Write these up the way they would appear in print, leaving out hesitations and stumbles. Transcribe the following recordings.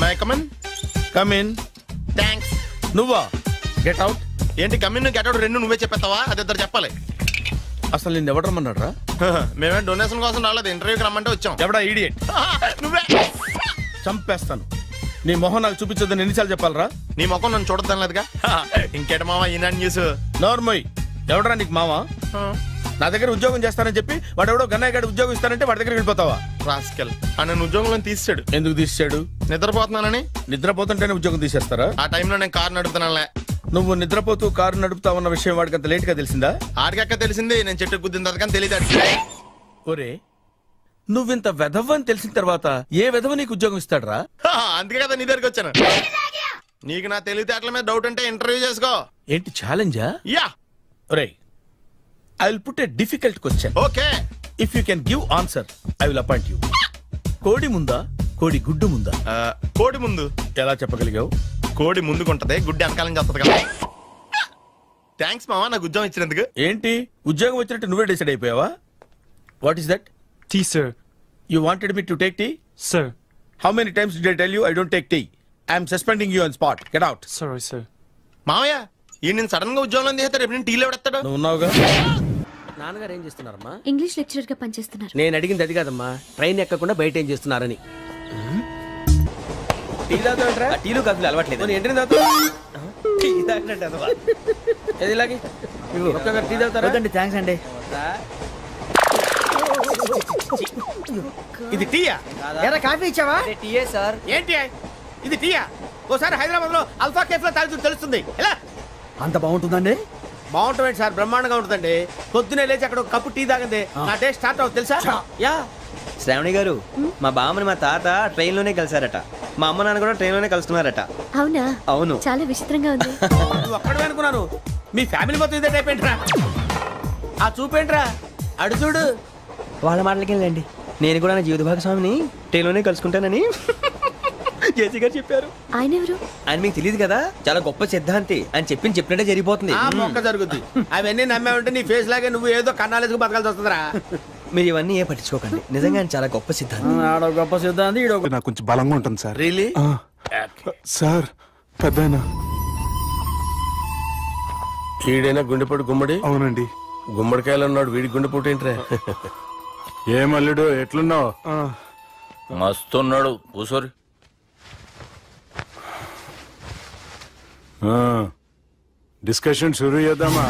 May come in. Come in. Thanks. నువ్వా? Get out. ఏంటి come in get out రెండు నువ్వే చెప్పేస్తావా? అది ఇద్దరు చెప్పాలి. అసలు నిన్ను ఎవడు రమ్మన్నాడు రా? మేమే డొనేషన్ కోసం రాలేదు, ఇంటర్వ్యూకి రమ్మంటే వచ్చాం. ఎవడా ఈడియట్? నువ్వే. చంపేస్తాను. నీ మొహం నాకు చూపించొద్దని ఎన్నిసార్లు చెప్పాలరా? నీ ముఖం నన్ను చూడద్దనలేదుగా. ఇంకేట మామ ఈనాడు న్యూస్. నోర్మోయ్. ఎవడరా నీకు మావా? నా దగ్గర ఉద్యోగం చేస్తానని చెప్పి వాడు ఎవడో గన్నయ్య గారి ఉద్యోగం ఇస్తానంటే వాడి దగ్గర వెళ్ళిపోతావా? రాస్కెల్. నన్ను ఉద్యోగంలో తీసాడు. ఎందుకు తీసాడు? నిద్రపోతున్నానని. నిద్రపోతుంటేనే ఉద్యోగం తీసేస్తారా? ఆ టైంలో నేను కారు నడుపుతున్నానులే. నువ్వు నిద్రపోతూ కారు నడుపుతావన్న విషయం వాడికి అంత లేట్ గా తెలిసిందా? ఆడికక్క తెలిసింది, నేను చెట్టు గుద్దిన తర్వాత కానీ తెలియదు. ఒరే, నువ్వింత వెధవ్ అని తెలిసిన తర్వాత ఏ వెధవ నీకు ఉద్యోగం ఇస్తాడరా? అందుకే కదా నీ దగ్గరికి వచ్చాను. నీకు నా తెలివితేటల మీద డౌట్ అంటే ఇంటర్వ్యూ చేసుకో. ఏంటి ఛాలెంజా? యా. ఒరే, I will put a difficult question. Okay. If you can give answer I will appoint you. కోడి ముందా, కోడి గుడ్డు ముందా? కోడి ముందు. ఎలా చెప్పగలిగావు? కోడి ముందుకుంటది, గుడ్డి వెనకాలం చేస్తుంది కదా. థ్యాంక్స్ మామా నాకు ఉద్యోగం ఇచ్చినందుకు. ఏంటి ఉద్యోగం వచ్చినట్టు నువ్వే డిసైడ్ అయిపోయావా? What is that? Tea, sir. You wanted me to take tea? Sir. How many times did I tell you I don't take tea? I am suspending you on spot. Get out. Sorry, sir. మామయ్య ఈ నేను sudden గా ఉద్యోగంలో తీస్తాడు. రేపు నేను టీలో పెడతాడు. నువ్వు ఉన్నావుగా. నాన్నగారు ఏం చేస్తున్నారమ్మా? ఇంగ్లీష్ లెక్చరర్ గా పనిచేస్తున్నారు. నేను అడిగింది అది కాదమ్మా, ట్రైన్ ఎక్కకుండా బయట ఏం చేస్తున్నారని. టీ తాగుతాంట్రా? టీలు కాఫీలు అలవాట్లేదు. నేను ఎంట్రీ తాగుతా. టీ తాగినట్టు అదవా. ఏది ఇలాగే ఒక్కగారు టీ తాగుతారా? వద్దండి, థ్యాంక్స్ అండి. ఇది టీయా? ఎరా కాఫీ ఇచ్చావా? టీయే సార్. ఏంటి ఇది టీయా? ఓసారి హైదరాబాద్ లో అల్ఫా కేఫ్ లో తాగుతూ తెలుస్తుంది. ఎలా అంత బాగుంటుందండి? బాగుంటుంది సార్, బ్రహ్మాండంగా ఉంటుందండి. పొద్దునే లేచి అక్కడ ఒక కప్పు టీ తాగింది నా డే స్టార్ట్ అవుతుంది తెలుసా? యా. శ్రావణి గారు, మా బామ్మని మా తాత ట్రైన్ లోనే కలిసారట. మా అమ్మ నాన్న కూడా ట్రైన్ లోనే కలుస్తున్నారట. అవునా? అవును. చాలా విచిత్రంగా ఉంది. నువ్వు ఒక్కడే అనుకున్నాను, మీ ఫ్యామిలీ మొత్తం ఇదే టైప్ ఏంట్రా? ఆ చూపేంట్రా, అడు చూడు. వాళ్ళ మాటలకి వెళ్ళండి. నేను కూడా నా జీవిత భాగస్వామిని ట్రైన్ లోనే కలుసుకుంటానని జేసీ గారు చెప్పారు. ఆయన ఎవరు? ఆయన మీకు తెలియదు కదా, చాలా గొప్ప సిద్ధాంతి అని చెప్పినట్టే జరిగిపోతుంది. ఆ మొక్క జరుగుద్ది. అవన్నీ నమ్మావంటే నీ ఫేస్ లాగే నువ్వు ఏదో కన్నాలేసుకు బతకాల్సి వస్తుందిరా. మీరు ఇవన్నీ ఏ పట్టించుకోకండి, నిజంగా ఆయన చాలా గొప్ప సిద్ధాంతి. ఆడో గొప్ప సిద్ధాంతి, ఈడో నాకు కొంచెం బలంగా ఉంటుంది సార్. రియలీ? సార్ పెద్దయినా. ఈడైనా గుండెపోటు గుమ్మడి? అవునండి. గుమ్మడికాయలు ఉన్నాడు, వీడి గుండెపోటు ఏంట్రా? ఏం అల్లుడు ఎట్లున్నావు? మస్తున్నాడు. కూసోరి. డిస్కషన్ షురూ చేద్దామా?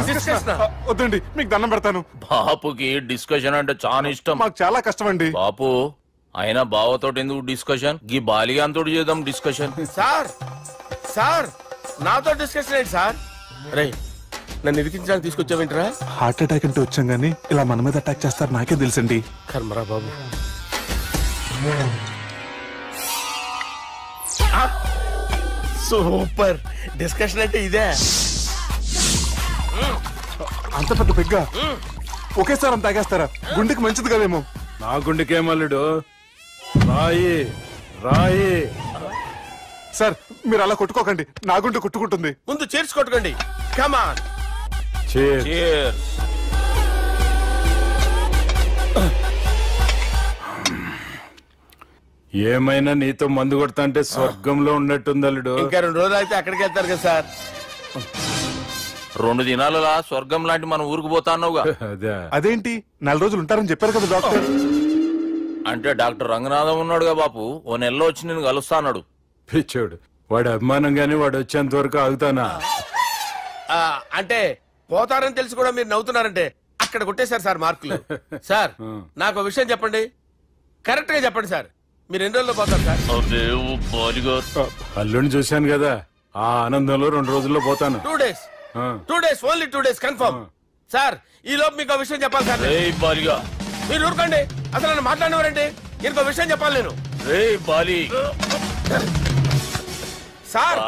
వద్దండి, మీకు దండం పెడతాను. బాపుకి డిస్కషన్ అంటే చాలా ఇష్టం. మాకు చాలా కష్టం అండి. బాపు అయినా బావతోటి ఎందుకు డిస్కషన్? గీ బాలిగాంతో చేద్దాం డిస్కషన్. సార్ సార్ నాతో డిస్కషన్ ఏంటి సార్? రే నన్ను ఇరికించడానికి తీసుకొచ్చావేంట్రా? హార్ట్ అటాక్ అంటే వచ్చాం గానీ ఇలా మన మీద అటాక్ చేస్తారు నాకే తెలుసండి. కర్మరా బాబు. సూపర్ డిస్కషన్ అంటే ఇదే. అంత పెద్ద పెగ్గ ఒకేసారి అంత తాగేస్తారా? గుండెకి మంచిది కదేమో. నా గుండెకేమల్లుడు, రాయి రాయి. సార్ మీరు అలా కొట్టుకోకండి, నా గుండె కొట్టుకుంటుంది. ముందు చేర్చి కొట్టుకోండి. కమాన్. ఏమైనా నీతో మందు కొడతా అంటే స్వర్గంలో ఉన్నట్టుంది అల్లుడు. ఇంకా 2 రోజులు అయితే అక్కడికి వెళ్తారు కదా సార్. 2 దినాలలా స్వర్గం లాంటి మన ఊరికి పోతా అన్నావుగా. అదేంటి 4 రోజులు ఉంటారని చెప్పారు కదా డాక్టర్. అంటే డాక్టర్ రంగనాథం ఉన్నాడుగా బాపు, ఓ నెలలో వచ్చి నేను కలుస్తా అన్నాడు. పిచ్చోడు, వాడు అభిమానం గాని వాడు వచ్చేంత వరకు ఆగుతానా? అంటే పోతారని తెలిసి కూడా మీరు నవ్వుతున్నారంటే అక్కడ కొట్టేశారు సార్ మార్కులు. సార్ నాకు ఒక విషయం చెప్పండి, కరెక్ట్ గా చెప్పండి సార్. మీరు ఎన్ని రోజుల్లో పోతారు సార్? అల్లుడిని చూశాను కదా, ఆ ఆనందంలో 2 రోజుల్లో పోతాను. 2 days. 2 days, only 2 days confirm. Sir ఈ లోపు మీకు విషయం చెప్పాలి సార్. మీరు ఊరుకోండి, అసలు నన్ను మాట్లాడినవారండి. ఇంకో విషయం చెప్పాలి నేను. సార్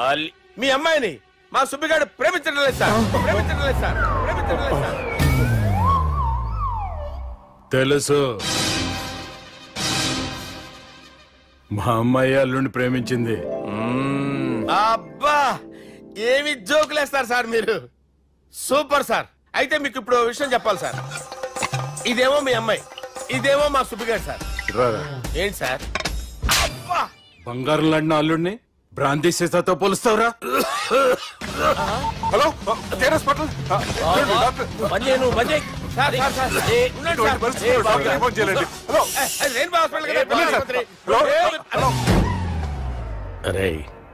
మీ అమ్మాయిని మా సుబ్బిగాడు ప్రేమించడం లేదు సార్. ప్రేమించడం లేదు సార్. ప్రేమించడం లేదు సార్. తెలుసు, మా అమ్మాయి అల్లుడిని ప్రేమించింది. అబ్బా ఏమి జోకులేస్తారు సార్ మీరు. Super sir. అయితే మీకు ఇప్పుడు విషయం చెప్పాలి సార్. ఇదేమో మీ అమ్మాయి, ఇదేమో మా సుబ్బిగాడు సార్. ఏంటి సార్? అబ్బా బంగారం లాంటి అల్లుడిని భ్రాంతి సీతతో పోలుస్తావురా? హలో కేర్ హాస్పిటల్ ఫోన్ చేయాలండి. హలో అరే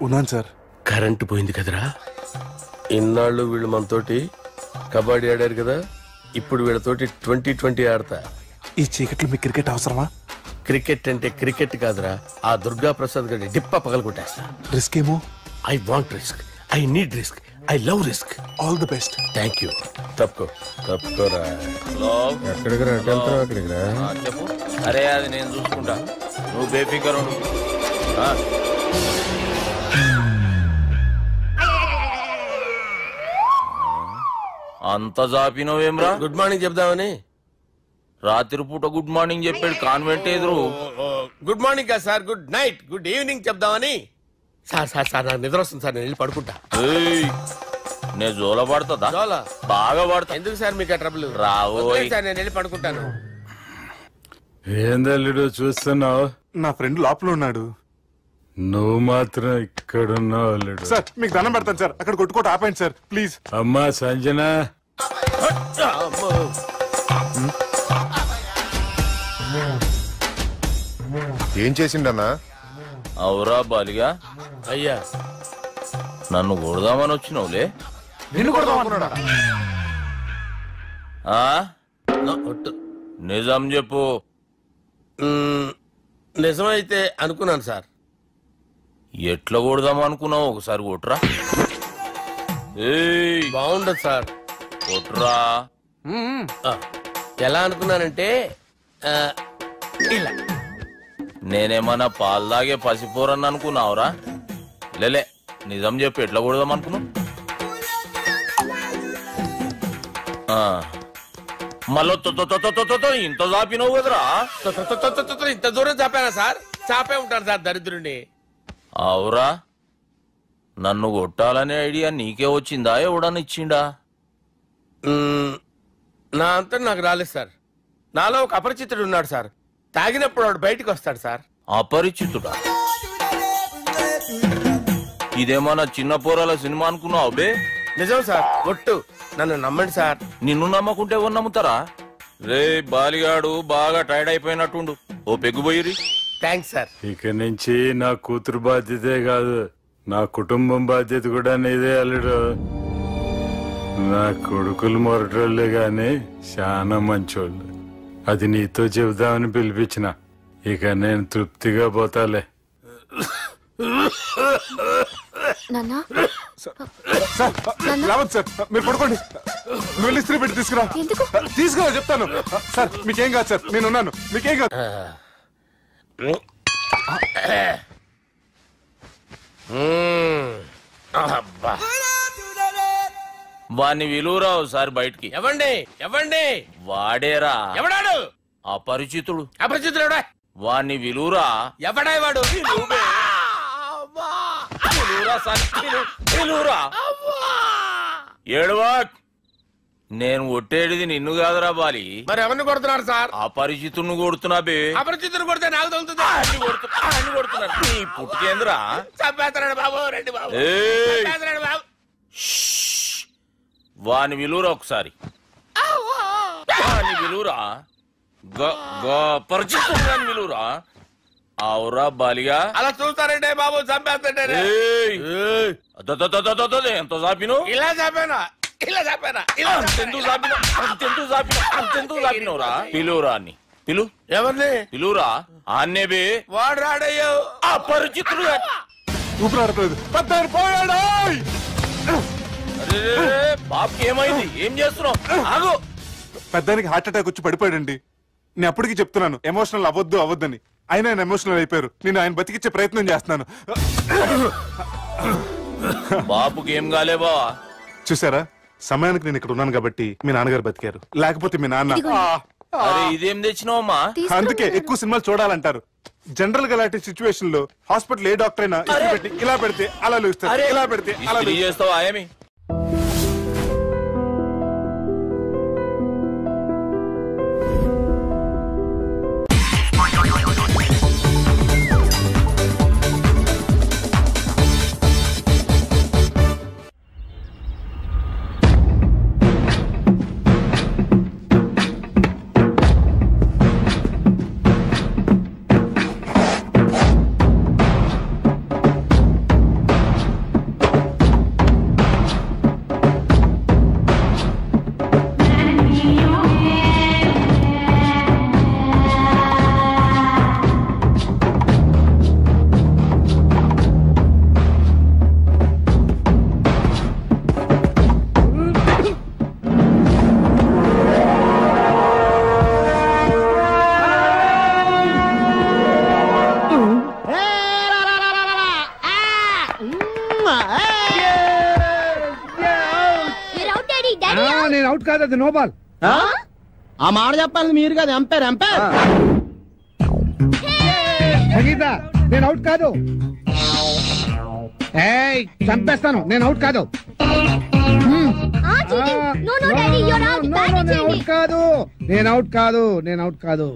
ఉన్నాను సార్. కరెంటు పోయింది కదరా. ఇన్నాళ్ళు వీళ్ళు మనతోటి కబడ్డీ ఆడారు కదా, ఇప్పుడు వీళ్ళతోటి 2020 ఆడతా. ఈ చీకట్లో మీకు క్రికెట్ అవసరమా? క్రికెట్ అంటే క్రికెట్ కాదురా, ఆ దుర్గా ప్రసాద్ గారి డిప్ప పగల కొట్టేస్తా. రిస్క్ ఏమో. I want risk, I need risk, I love risk. All the best. Thank you. తప్పుకోరా. ఎక్కడికి రా? అక్కడికి రా. చెప్పు. అరే అది నేను చూసుకుంటా, నువ్వు బేఫికర్ ఉండు. అంత జాపినవేమ్రా? గుడ్ మార్నింగ్ చెప్దామని. రాత్రి పూట గుడ్ మార్నింగ్ చెప్పాడు కాన్వెంట్ ఎదురు. గుడ్ మార్నింగ్ కాదు sir, good night, good evening చెప్దామని. సార్ నాకు నిద్ర వస్తుంది సార్, నేను వెళ్ళి పడుకుంటా. నేను జోల పడుతుందా? జోల బాగా పడతా. ఎందుకు సార్ మీకు ట్రబుల్? రావు సార్, నేను వెళ్ళి పడుకుంటాను. ఏందల్లుడు చూస్తున్నావు? నా ఫ్రెండ్ లోపల ఉన్నాడు. నువ్వు మాత్రం ఇక్కడున్నావు అల్లుడు. సార్ మీకు దండం పెడతాను సార్, అక్కడ కొట్టుకోట ఆపండి సార్ ప్లీజ్. అమ్మా సంజన, ఏం చేసిండన్నా? అవురా బాలిగా, అయ్యా నన్ను కొడదామని వచ్చినావులే. నిన్ను కొడదామనుకున్నాడా? నిజం చెప్పు. నిజమైతే అనుకున్నాను సార్. ఎట్లా కొడదాం అనుకున్నావు? ఒకసారి కొట్రా. బాగుండదు సార్. కొట్రా. ఎలా అనుకున్నానంటే ఇలా. నేనేమన్నా పాలు తాగే పసిపోరని అనుకున్నావురా? లేలే, నిజం చెప్పు, ఎట్లా కొడదాం అనుకున్నావు? మళ్ళీ ఇంత చాపినావు కదరా? ఇంత దూరం చాపానా సార్? చాపే ఉంటాను సార్ దరిద్రుడిని. అవురా, నన్ను కొట్టాలనే ఐడియా నీకే వచ్చిందా? ఎవడన్నా ఇచ్చిండా? నా అంతా నాకు రాలేదు సార్. నాలో ఒక అపరిచితుడు ఉన్నాడు సార్. తాగినప్పుడు వాడు బయటకు వస్తాడు సార్. అపరిచితుడా? ఇదేమన్నా చిన్న పోరాల సినిమా అనుకున్నావు బే? నిజం సార్, ఒట్టు, నన్ను నమ్మండి సార్. నిన్ను నమ్మకుంటే ఎవరు నమ్ముతారా? రే బాలిగాడు బాగా టైర్డ్ అయిపోయినట్టుండు, ఓ పెగ్గుపోయిరి. Thanks sir. ఇక నుంచి నా కూతురు బాధ్యతే కాదు, నా కుటుంబం బాధ్యత కూడా నీదే అల్లుడు. నా కొడుకులు మొరటోళ్ళే గాని చాలా మంచోళ్ళు. అది నీతో చెబుదామని పిలిపించిన. ఇక నేను తృప్తిగా పోతాలే. రావద్దు సార్, మీరు పడుకోండి. నువ్వు వెళ్ళి ఇస్త్రీ పెట్టి తీసుకురా. తీసుకురా చెప్తాను సార్. మీకేం కాదు సార్, నేను ఉన్నాను. మీకేం కాదు. వాణ్ణి విలువరావు సార్ బయటికి. ఎవండి ఎవండి? వాడేరా. ఎవడాడు? అపరిచితుడు. అపరిచితుడు ఎవడా? వాణ్ణి విలువరా. ఎవడా వాడు? ఏడవా. నేను ఒట్టేడిది నిన్ను కాదురా బాలి. మరి ఎవరిని కొడుతున్నారు సార్? అపరిచితుడిని కొడుతున్నా బే. అపరిచితుడు కొడితే నాకు తగులుతుంది. కొడుతున్నారు నీ పుట్టుకేంద్రా. చంపేస్తున్నాడు బాబు, రండి బాబు. బాబు వాని విలువరా ఒకసారి. వాని విలువరా. పరిచితుడు విలువరా. అవురా బాలిగా. అలా చూస్తారంటే బాబు, చంపేస్తాడే. ఎంత చాపిను? ఇలా చాపానా? ఇలా చాపానా? అంతెందుకు చాపినవురా? పిలువురా అని. పిలు. ఎవరిని పిలువురా. ఆన్నే బే. వాడు రాడయ్యో. అపరిచితుడు. ఊపిరాడట్లేదు. పెద్ద పోయాడు. బాబుకి ఏమైంది? ఏం చేస్తున్నావు? ఆగు. పెద్దానికి హార్ట్ అటాక్ వచ్చి పడిపోయాడండి. నేను అప్పటికి చెప్తున్నాను ఎమోషనల్ అవ్వద్దని. ఆయన ఎమోషనల్ అయిపోయారు. నేను ఆయన బతికిచ్చే ప్రయత్నం చేస్తున్నాను. బాబుకి ఏం కాలే బావా? చూసారా, సమయానికి నేను ఇక్కడ ఉన్నాను కాబట్టి మీ నాన్నగారు బతికారు. లేకపోతే మీ నాన్న. అరే ఇదేం తెచ్చినావమ్మా? అందుకే ఎక్కువ సినిమాలు చూడాలంటారు. జనరల్ గా అలాంటి సిచ్యువేషన్ లో హాస్పిటల్ ఏ డాక్టర్ అయినా ఇలా పెడితే అలా లూస్తారు, ఇలా పెడితే అలా చేస్తావా ఏమి? నేను అవుట్ కాదు, అది నో బాల్. ఆ మాట చెప్పాలి మీరు కదా, ఎంపైర్ ఎంపైర్. సంగీత, నేను అవుట్ కాదు. ఏయ్, చంపేస్తాను. నేను అవుట్ కాదు. నేను అవుట్ కాదు, నేను అవుట్ కాదు, నేను అవుట్ కాదు.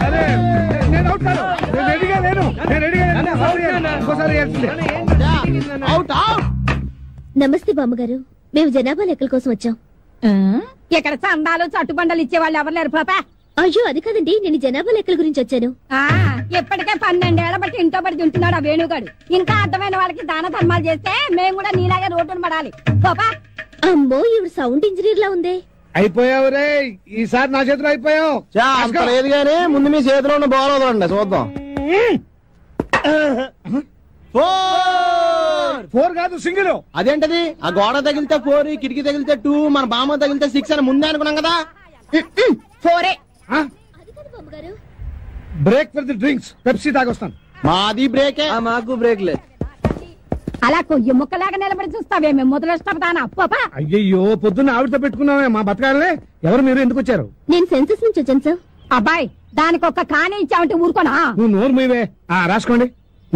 అరే, నేను అవుట్ కాదు. నేను రెడీగా లేను, నేను రెడీగా లేను. ఇంకోసారి అవుట్ అవుట్. నమస్తే బామ్మగారు, మేము జనాభా లెక్కల కోసం వచ్చాం. ఇక్కడ చందాలు చట్టుబండలు ఇచ్చే వాళ్ళు ఎవరు లేరు పాపా. అయ్యో అది కాదండి, నేను జనాభా లెక్కల గురించి వచ్చాను. ఇప్పటికే 12 ఏళ్ల బట్టి ఇంట్లో పడి తింటున్నాడు ఆ వేణుగాడు. ఇంకా అర్థమైన వాళ్ళకి దాన ధర్మాలు చేస్తే మేము కూడా నీలాగే రోడ్డును పడాలి. పాపా అమ్మో, ఇవి సౌండ్ ఇంజనీర్ లా ఉంది. అయిపోయావు రే, ఈసారి నా చేతిలో అయిపోయావు. లేదు గానీ ముందు మీ చేతిలో ఉన్న బాల్ వదలండి చూద్దాం. 4 కాదు, సింగిల్. అదేంటది? ఆ గోడ తగిలితే 4, కిటికీ తగిలితే 2, మన బామ్మ తగిలితే 6 అని ముందే అనుకున్నాం కదా. 4 break for the drinks. Pepsi తాగొస్తాను. మాది బ్రేకే. మాకు బ్రేక్ లేదు. అలా కొయ్యి ముక్కలాగా నిలబడి చూస్తావే, మేము మొదలెస్తాం పాపా. అయ్యయ్యో, పొద్దున్న ఆవిడతో పెట్టుకున్నామే మా బతకాలనే. ఎవరు మీరు, ఎందుకు వచ్చారు? నేను సెన్సస్ నుంచి వచ్చాను సార్. అబ్బాయి, దానికి ఒక్క కానే ఇచ్చావంటే ఊరుకోనా? నువ్వు నోరు మీవే. రాసుకోండి.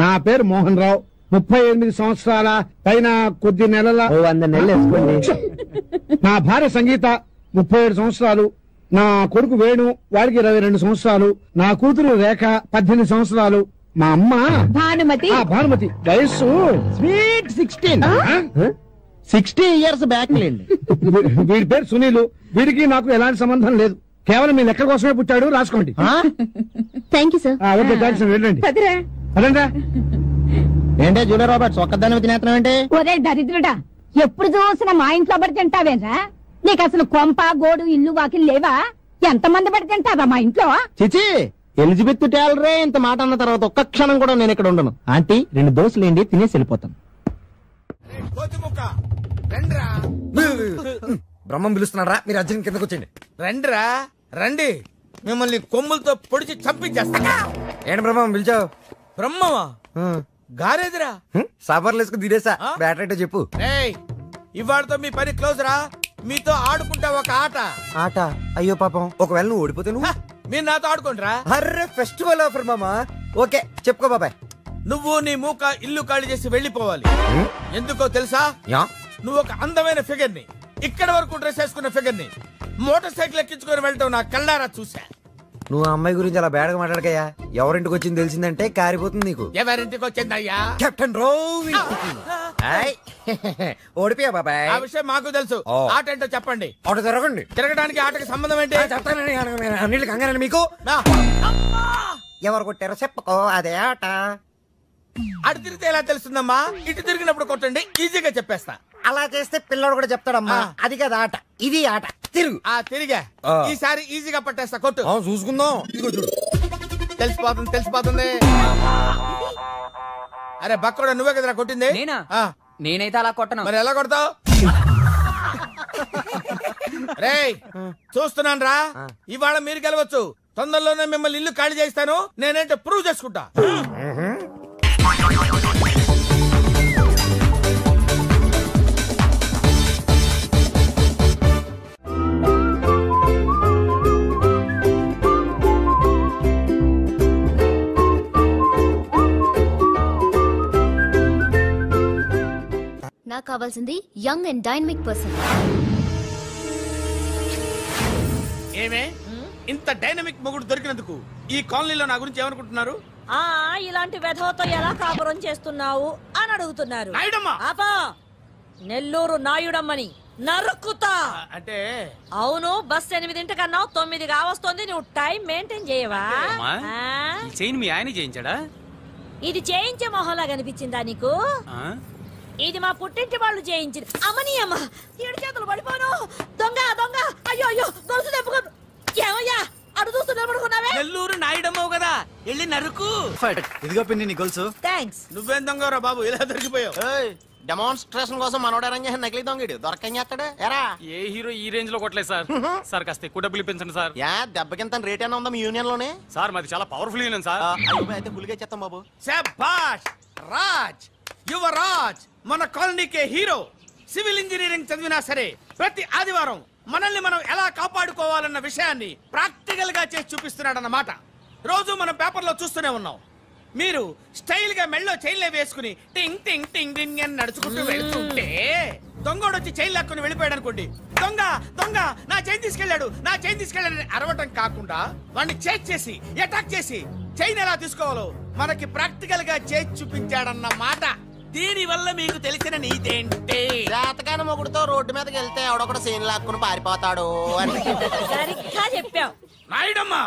నా పేరు మోహన్ రావు, 38 సంవత్సరాల పైన కొద్ది నెలల. 100 నెలలు వేసుకోండి. నా భార్య సంగీత, 37 సంవత్సరాలు. నా కొడుకు వేణు, వాడికి 22 సంవత్సరాలు. నా కూతురు రేఖ, 18 సంవత్సరాలు. మా అమ్మ భానుమతి, వయస్సు స్వీట్ 16. 60 ఇయర్స్ బ్యాక్ లేండి. వీడి పేరు సునీలు. వీడికి నాకు ఎలాంటి సంబంధం లేదు. కేవలం మీ లెక్క కోసమే పుట్టాడు. రాసుకోండి. Thank you sir. Okay, thanks. వెళ్ళండి. అదంతా ఏంటే జూలియర్ రాబర్ట్స్ ఒక్కదాన్ని తినేస్తున్నావు ఏంటి? ఒరే దరిద్రుడా, ఎప్పుడు చూసినా మా ఇంట్లో పడి తింటావేరా? నీకు అసలు కొంప గోడు ఇల్లు వాకిలు లేవా? ఎంతమంది పడి తింటావా మా ఇంట్లో? చిచి, ఎలిజబెత్ టేలరే ఇంత మాట అన్న తర్వాత ఒక్క క్షణం కూడా నేను ఇక్కడ ఉండను. ఆంటీ 2 దోశలు ఏంటి, తినేసి వెళ్ళిపోతాను. బ్రహ్మం పిలుస్తున్నారా? మీరు అర్జున్ కిందకు వచ్చండి. రండిరా రండి, మిమ్మల్ని కొమ్ములతో పొడిచి చంపించేస్తా. ఏంటి బ్రహ్మం పిలిచావు? బ్రహ్మమా? గారేదిరా? సాబార్లు వేసుకుని తీరేసా. బ్యాటరీ చెప్పు. ఇవాళతో మీ పని క్లోజ్ రా. మీతో ఆడుకుంటా ఒక ఆట. ఆట? అయ్యో పాపం, ఒకవేళ నువ్వు ఓడిపోతే నువ్వు? మీరు నాతో ఆడుకోండిరా. అర్రే, ఫెస్టివల్ ఆఫర్ మామా. ఓకే, చెప్పుకో బాబాయ్. నువ్వు నీ మూక ఇల్లు ఖాళీ చేసి వెళ్లిపోవాలి. ఎందుకో తెలుసా? నువ్వు ఒక అందమైన ఫిగర్ ని, ఇక్కడ వరకు డ్రెస్ వేసుకున్న ఫిగర్ ని మోటార్ సైకిల్ ఎక్కించుకొని వెళ్ళటం నా కళ్ళారా చూసా. నువ్వు ఆ అమ్మాయి గురించి అలా బేడగా మాట్లాడకయ్యా. ఎవరింటికి వచ్చింది తెలిసిందంటే కారిపోతుంది నీకు. ఎవరింటికి వచ్చిందయ్యా? కెప్టెన్ రోవి. ఓడిపోయా బాబాయ్. ఆ విషయం మాకు తెలుసు. ఆట ఏంటో చెప్పండి. ఆట తిరగండి. తిరగడానికి ఆటకి సంబంధం ఏంటి? చెప్తానండి. అన్నింటికి కంగారండి మీకు. ఎవరు కొట్టారో చెప్పుకో, అదే ఆట. అటు తిరిగితే ఎలా తెలుస్తుందమ్మా? ఇటు తిరిగినప్పుడు కొట్టండి, ఈజీగా చెప్పేస్తా. అలా చేస్తే పిల్లడు కూడా చెప్తాడమ్మా. అది కదా ఆట, ఇది ఆట. తిరుగు. తిరిగా. ఈసారి ఈజీగా పట్టేస్తా. కొట్టు. చూసుకుందాం. ఇదిగో చూడు. తెలిసిపోతుంది. అరే బక్కడా, నువ్వే కదరా కొట్టింది? నేనైతే అలా కొట్టను. మరి ఎలా కొడతావు? రేయ్, చూస్తున్నాను రా. ఇవాళ మీరు గెలవచ్చు. తొందరలోనే మిమ్మల్ని ఇల్లు ఖాళీ చేస్తాను. నేనేంటో ప్రూవ్ చేసుకుంటా. నాకు కావాల్సింది యంగ్ అండ్ డైనమిక్ పర్సన్. ఏమే ఇంత డైనమిక్ మొగుడు దొరికినందుకు ఈ కాలనీలో నా గురించి ఏమనుకుంటున్నారు? ఇలాంటి వెధవతో ఎలా కాపురం చేస్తున్నావు అని అడుగుతున్నారు. నెల్లూరు నాయుడమ్మని నరుక్కుతా అంటే. అవును, బస్ 8:00 9 కావస్తుంది. నువ్వు టైం మెయింటైన్ చేయవా? మీ ఆయన చేయించాడా? ఇది చేయించే మొహంలా కనిపించిందా నీకు? ఇది మా పుట్టింటి వాళ్ళు చేయించింది. అమ్మని అమ్మ, 7 చేతులు పడిపోను. దొంగ దొంగ, అయ్యో అయ్యో, గొలుసు తెప్పుకో. ఏమయ్యా అడు చూస్తూ నిలబడుకున్నావే? నెల్లూరు నాయుడమ్మవు కదా, వెళ్ళి నరుకు. ఇదిగో పిన్ని నీ గొలుసు. థ్యాంక్స్. నువ్వేం దొంగరా బాబు, ఇలా దొరికిపోయావు? డెమాన్స్ట్రేషన్ కోసం మనోడు అరేంజ్ చేసిన నకిలీ దొంగడు దొరకని చేస్తాడు ఎరా ఏ హీరో ఈ రేంజ్ లో కొట్టలేదు సార్. సార్ కాస్త ఎక్కువ డబ్బులు ఇప్పించండి సార్. యా దెబ్బకింత రేట్ అయినా ఉందా మీ యూనియన్ లోనే? సార్ మాది చాలా పవర్ఫుల్ యూనియన్ సార్. అయితే ఫుల్గా చేస్తాం బాబు. శభాష్ రాజ్, యువరాజ్ మన కాలనీకే హీరో. సివిల్ ఇంజనీరింగ్ చదివినా సరే ప్రతి ఆదివారం మనల్ని మనం ఎలా కాపాడుకోవాలన్న విషయాన్ని ప్రాక్టికల్ గా చేసి చూపిస్తున్నాడన్నమాట. రోజు మనం పేపర్లో చూస్తూనే ఉన్నాం. మీరు స్టైల్ గా మెళ్ళో చైన్లే వేసుకుని టింగ్ టింగ్ టింగ్ టింగ్ అని నడుచుకుంటూ వెళ్తుంటే దొంగోడు వచ్చి చైన్ లాక్కుని వెళ్ళిపోయాడు అనుకోండి. దొంగ దొంగ నా చైన్ తీసుకెళ్లాడు, నా చైన్ తీసుకెళ్లాడని అరవటం కాకుండా వాడిని చేజ్ చేసి అటాక్ చేసి చైన్ ఎలా తీసుకోవాలో మనకి ప్రాక్టికల్ గా చేసి చూపించాడన్న మాట. దీని వల్ల మీకు తెలిసిన నీదేంటి? జాతకాన మొగుడుతో రోడ్డు మీదకి వెళ్తే ఎవడొకడు సీన్ లాక్కుని పారిపోతాడు అని. సరిగ్గా చెప్పావు నాయుడమ్మా.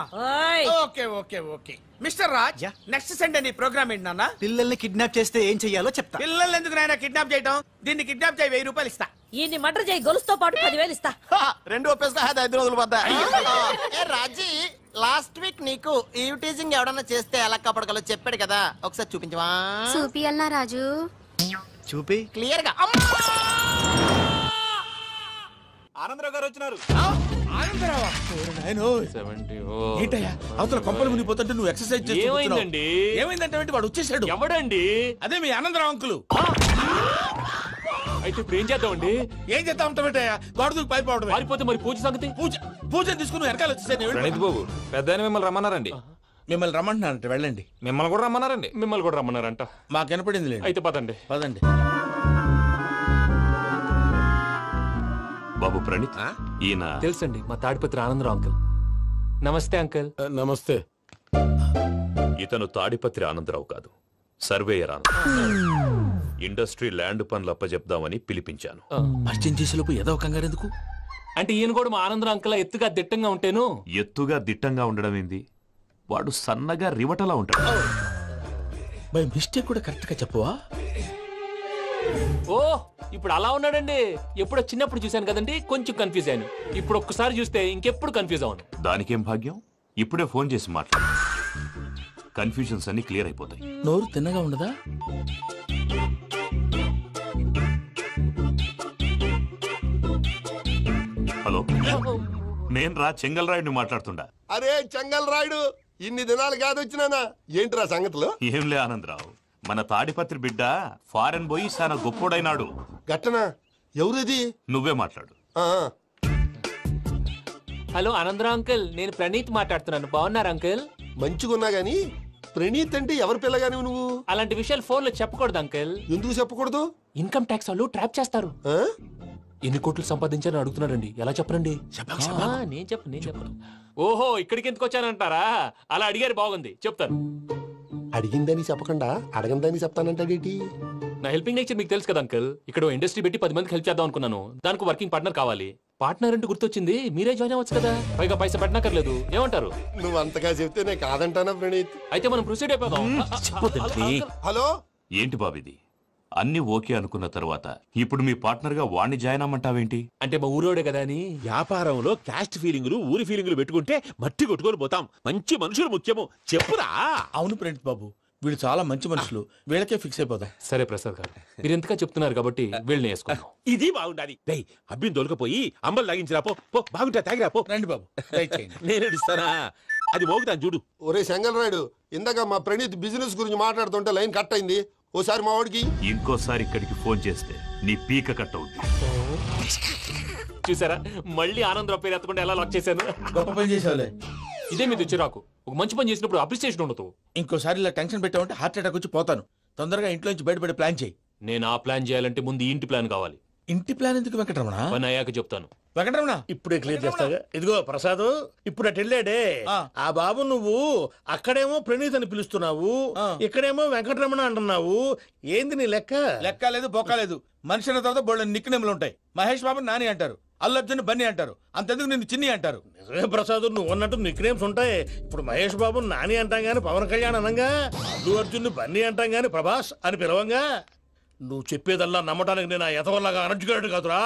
Okay okay okay mister Raj, next Sunday నీ ప్రోగ్రామ్ ఏంటి నాన్న? పిల్లల్ని కిడ్నాప్ చేస్తే ఏం చెయ్యాలో చెప్తా. పిల్లల్ని ఎందుకు నాయన కిడ్నాప్ చేయటం? దీన్ని కిడ్నాప్ చేయి 1000 రూపాయలు ఇస్తా. ఈ మటర్ చేయి గొలుసుతో పాటు 10,000 ఇస్తా. రెండు ఒప్పేసుకో 5 రోజులు పడ్డా. రాజీ లాస్ట్ వీక్ నీకు ఈ టీజింగ్ ఎవడన్నా చేస్తే ఎలా కాపాడగలో చెప్పాడు కదా, ఒకసారి చూపించవా? చూపియల్నా రాజు? చూపి క్లియర్ గా. ఆనందరావు గారు వచ్చినారు. ఏంటయ్యా అవతల కొంపలు మునిగిపోతుంటే నువ్వు ఎక్సర్సైజ్ ఏమైందండి? ఏమైందంటే వాడు వచ్చేసాడు. ఎవడండి? అదే మీ ఆనందరావు అంకులు. అయితే ఇప్పుడు ఏం చేద్దామండి? ఏం చేస్తా ఉంటావేటయ్యా? గొడవకు పైపోవడం. పారిపోతే మరి పూజ సంగతి? పూజ తీసుకుని వెనకాల వచ్చేసాను. బాబు పెద్ద మిమ్మల్ని రమ్మన్నారండి. మిమ్మల్ని రమ్మంటున్నారంట, వెళ్ళండి. మిమ్మల్ని కూడా రమ్మన్నారండి. మిమ్మల్ని కూడా రమ్మన్నారంట. మాకు వినపడింది. అయితే పదండి. పదండి. బాబు ప్రణీత్, ఈయన తెలుసండి, మా తాడిపత్రి ఆనందరావు అంకుల్. నమస్తే అంకుల్. నమస్తే. ఇతను తాడిపత్రి ఆనందరావు కాదు, సర్వేయర్ ఆనందరావు. ఇండస్ట్రీ ల్యాండ్ పనులు అప్పచెప్దామని పిలిపించాను. పరిచయం చేసేలోపు ఏదో కంగారు ఎందుకు? అంటే ఈయన కూడా మా ఆనందరావు అంకుల్ ఎత్తుగా దిట్టంగా ఉంటేను. ఎత్తుగా దిట్టంగా ఉండడం ఏంది, వాడు సన్నగా రివటలా ఉంటాడు. బై మిస్టేక్ కూడా కరెక్ట్ గా చెప్పవా? ఓ ఇప్పుడు అలా ఉన్నాడండి. ఎప్పుడో చిన్నప్పుడు చూశాను కదండి, కొంచెం కన్ఫ్యూజ్ అయ్యాను. ఇప్పుడు ఒక్కసారి చూస్తే ఇంకెప్పుడు కన్ఫ్యూజ్ అవ్వను. దానికేం భాగ్యం, ఇప్పుడే ఫోన్ చేసి మాట్లాడు. కన్ఫ్యూజన్స్ అన్ని క్లియర్ అయిపోతాయి. నోరు తిన్నగా ఉండదా? హలో, నేను రా చెంగల్ రాయుడిని మాట్లాడుతుండా. అరే చెంగల్ రాయుడు, ఇన్ని దినాలు కాదు వచ్చినానా? ఏంటిరా సంగతులు? ఏంలే ఆనందరావు, మన తాడిపత్రి బిడ్డ ఫారెన్ పోయి చాలా గొప్పోడైనాడు. గట్టనా? ఎవరిది? నువ్వే మాట్లాడు. హలో ఆనందరావు అంకుల్, నేను ప్రణీత్ మాట్లాడుతున్నాను. బాగున్నారు అంకుల్? మంచిగున్నా గాని ప్రణీత్ అంటే ఎవరి పిల్లగాని నువ్వు? అలాంటి విషయాలు ఫోన్ లో చెప్పకూడదు అంకుల్. ఎందుకు చెప్పకూడదు? ఇన్కమ్ ట్యాక్స్ వాళ్ళు ట్రాప్ చేస్తారు. ఎన్ని కోట్లు సంపాదించాలని అడుగుతున్నారండి, ఎలా చెప్పరండి? నేను చెప్పను. ఓహో, ఇక్కడికి ఎందుకు వచ్చానంటారా? అలా అడిగారు, బాగుంది, చెప్తాను. అడిగిందని చెప్పకుండా అడగందని చెప్తానంటాడేటి? నా హెల్పింగ్ నేచర్ మీకు తెలుసు కదా అంకుల్. ఇక్కడ ఇండస్ట్రీ పెట్టి 10 మందికి హెల్ప్ చేద్దాం అనుకున్నాను. దానికి వర్కింగ్ పార్ట్నర్ కావాలి. పార్ట్నర్ అంటే గుర్తొచ్చింది, మీరే జాయిన్ అవ్వచ్చు కదా, పైగా పైసా పెట్టనక్కర్లేదు. ఏమంటారు? నువ్వు అంతగా చెప్తే నేను కాదంటానా ప్రణీత్? అయితే మనం ప్రొసీడ్ అయిపోదాం. హలో, ఏంటి బాబిది? అన్ని ఓకే అనుకున్న తర్వాత ఇప్పుడు మీ పార్ట్నర్ గా వాణ్ణి జాయిన్ అమ్మంటావేంటి? అంటే మా ఊరోడే కదా అని. వ్యాపారంలో క్యాస్ట్ ఫీలింగులు, ఊరి ఫీలింగులు పెట్టుకుంటే మట్టి కొట్టుకొని పోతాం. మంచి మనుషులు ముఖ్యము, చెప్పురా. అవును ప్రణీత్ బాబు, వీళ్ళు చాలా మంచి మనుషులు, వీళ్ళకే ఫిక్స్ అయిపోదాం. సరే ప్రసాద్ గారు, మీరు ఎంతగా చెప్తున్నారు కాబట్టి వీళ్ళని వేసుకుందాం. ఇది బాగుండాలి. అబ్బిని దొలకపోయి అంబలు లాగించిరా పో. బాగుంటా తాగిరా పో. రండి బాబు, నేను ఇస్తానా? అది మోగుతాను చూడు. ఒరే చెంగల్ రాయుడు, ఇందాక మా ప్రణీత్ బిజినెస్ గురించి మాట్లాడుతుంటే లైన్ కట్ అయింది. ఓసారి మా వాడికి ఇంకోసారి ఇక్కడికి ఫోన్ చేస్తే నీ పీక కట్ అవుద్ది. చూసారా, మళ్ళీ ఆనందరావు పేరు ఎత్తకుండా ఎలా లాక్ చేశాను. గొప్ప పని చేసావులే. ఇదే మీద చిరాకు. ఒక మంచి పని చేసినప్పుడు అప్రిసియేషన్ ఉండదు. ఇంకోసారి ఇలా టెన్షన్ పెట్టామంటే హార్ట్ అటాక్ వచ్చి పోతాను. తొందరగా ఇంట్లో నుంచి బయటపడే ప్లాన్ చేయి. నేను ఆ ప్లాన్ చేయాలంటే ముందు ఇంటి ప్లాన్ కావాలి. ఇంటి ప్లాన్ ఎందుకు వెంకటరమణ? పని అయ్యాక చెప్తాను. వెంకటరమణ ఇప్పుడే క్లియర్ చేస్తాగా. ఇదిగో ప్రసాద్, ఇప్పుడు అటు వెళ్ళాడే ఆ బాబు, నువ్వు అక్కడేమో ప్రణీత్ అని పిలుస్తున్నావు, ఇక్కడేమో వెంకటరమణ అంటున్నావు. ఏంది నీ లెక్క? లెక్క లేదు, బొక్క లేదు. మనిషి అన్న తర్వాత బోళ్ళ నిక్నెములు ఉంటాయి. మహేష్ బాబు నాని అంటారు, అల్లు అర్జున్ బన్నీ అంటారు, అంతెందుకు నిన్ను చిన్ని అంటారు. నిజమే ప్రసాద్, నువ్వు అన్నట్టు నిక్ నేమ్స్ ఉంటాయి. ఇప్పుడు మహేష్ బాబు నాని అంటాం గాని పవన్ కళ్యాణ్ అనంగా, అల్లు అర్జున్ బన్నీ అంటాం గాని ప్రభాస్ అని పిలవంగా. నువ్వు చెప్పేదల్లా నమ్మటానికి నేను ఎతవల్లాగా అనర్జుకేటెడ్ కాదురా.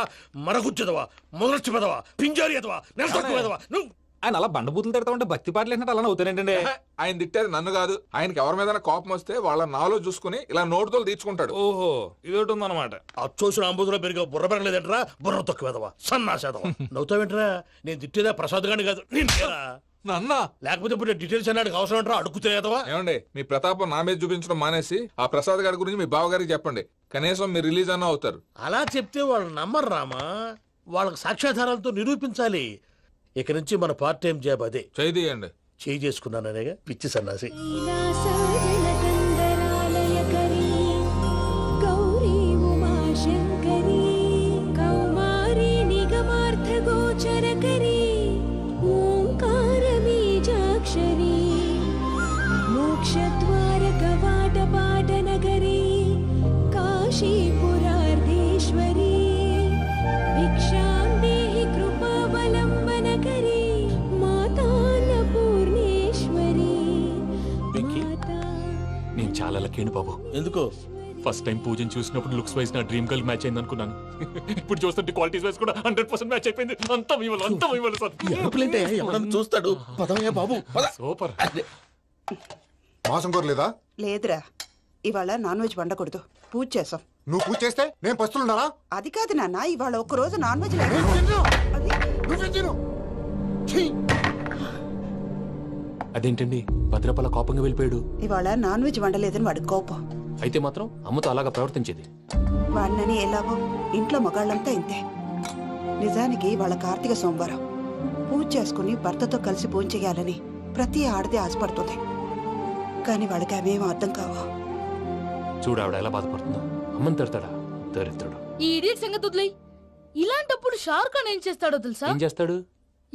మరగుచ్చదవా, మొదలచ్చి పెదవా, పింజారి ఎదవా, నెలసొక్కు పెదవా. నువ్వు ఆయన అలా బండబూతులు తిడతా ఉంటే భక్తి పాటలు ఏంటంటే అలా అవుతానేంటండి? ఆయన తిట్టేది నన్ను కాదు, ఆయనకి ఎవరి మీద కోపం వస్తే వాళ్ళ నాలో చూసుకుని ఇలా నోటుతో తీర్చుకుంటాడు. ఓహో, ఇదొకటి ఉందన్నమాట. అచ్చోసిన అంబుధులో పెరిగే బుర్ర పెరగలేదంటరా, బుర్ర తొక్కువేదవా, సన్నాసేదవా. నవ్వుతావేంట్రా? నేను తిట్టేదా ప్రసాద్ గాని కాదు, నన్న. లేకపోతే ఇప్పుడు డీటెయిల్స్ అన్నాడు అవసరం అంటారా, అడుగుతాయేదవా. ఏమండి, మీ ప్రతాపం నా మీద చూపించడం మానేసి ఆ ప్రసాద్ గారి గురించి మీ బావగారికి చెప్పండి. కనీసం మీరు రిలీజ్ అన్న అవుతారు. అలా చెప్తే వాళ్ళు నమ్మరు రామా, వాళ్ళకి సాక్ష్యాధారాలతో నిరూపించాలి. ఇక నుంచి మన పార్ట్ టైం జాబ్ అదే. చేయండి. చేయి చేసుకున్నాననేగా పిచ్చి సన్నాసి. గౌరీ ఉమాశంకరీ కౌమారీ నిగమార్థగోచరకరీ ఓంకార బీజాక్షరీ మోక్షద్వార కవాట పాటనగరీ కాశీపురార్ధేశ్వరీ భిక్షాం దేహి కృపావలంబనకరీ మాతాన్నపూర్ణేశ్వరీ. నేను చాలా లక్కీని బాబు. ఎందుకు? ఫస్ట్ టైం పూజను చూసినప్పుడు లుక్స్ వైజ్ నా డ్రీమ్ గర్ల్ మ్యాచ్ అయింది అనుకున్నాను. ఇప్పుడు చూస్తుంటే క్వాలిటీస్ వైజ్ కూడా 100% మ్యాచ్ అయిపోయింది. అంతా ఇవ్వాలి సార్. ఎవడన్నా చూస్తాడు. పదవయ్యా బాబు, సూపర్. మాసం కోరలేదా? లేదురా, ఇవాళ నాన్ వెజ్ వండకూడదు, పూజ చేసాం. నువ్వు పూజ చేస్తే నేను పస్తులున్నారా? అది కాదు నాన్న, ఇవాళ ఒక్కరోజు నాన్ వెజ్ అదేంటండి భద్రపల కోపంగా వెళ్ళిపోయాడు? ఇవాళ నాన్ వెజ్ వండలేదని వాడి కోపం. అయితే మాత్రం అమ్మతో అలాగా ప్రవర్తించేది. వాడినని ఎలాగో ఇంట్లో మగాళ్ళంతా ఇంతే. నిజానికి వాళ్ళ కార్తీక సోమవారం పూజ చేసుకుని భర్తతో కలిసి పూజ చేయాలని ప్రతి ఆడది ఆశపడుతుంది. కానీ వాడికి అవేం అర్థం కావు. చూడు ఆవిడ ఎలా బాధపడుతుందో. అమ్మని తిడతాడా దరిద్రుడు. ఈ ఇడియట్ సంగతి వదిలేయ్. ఇలాంటప్పుడు షారుఖ్ ఖాన్ ఏం చేస్తాడో తెలుసా? ఏం చేస్తాడు?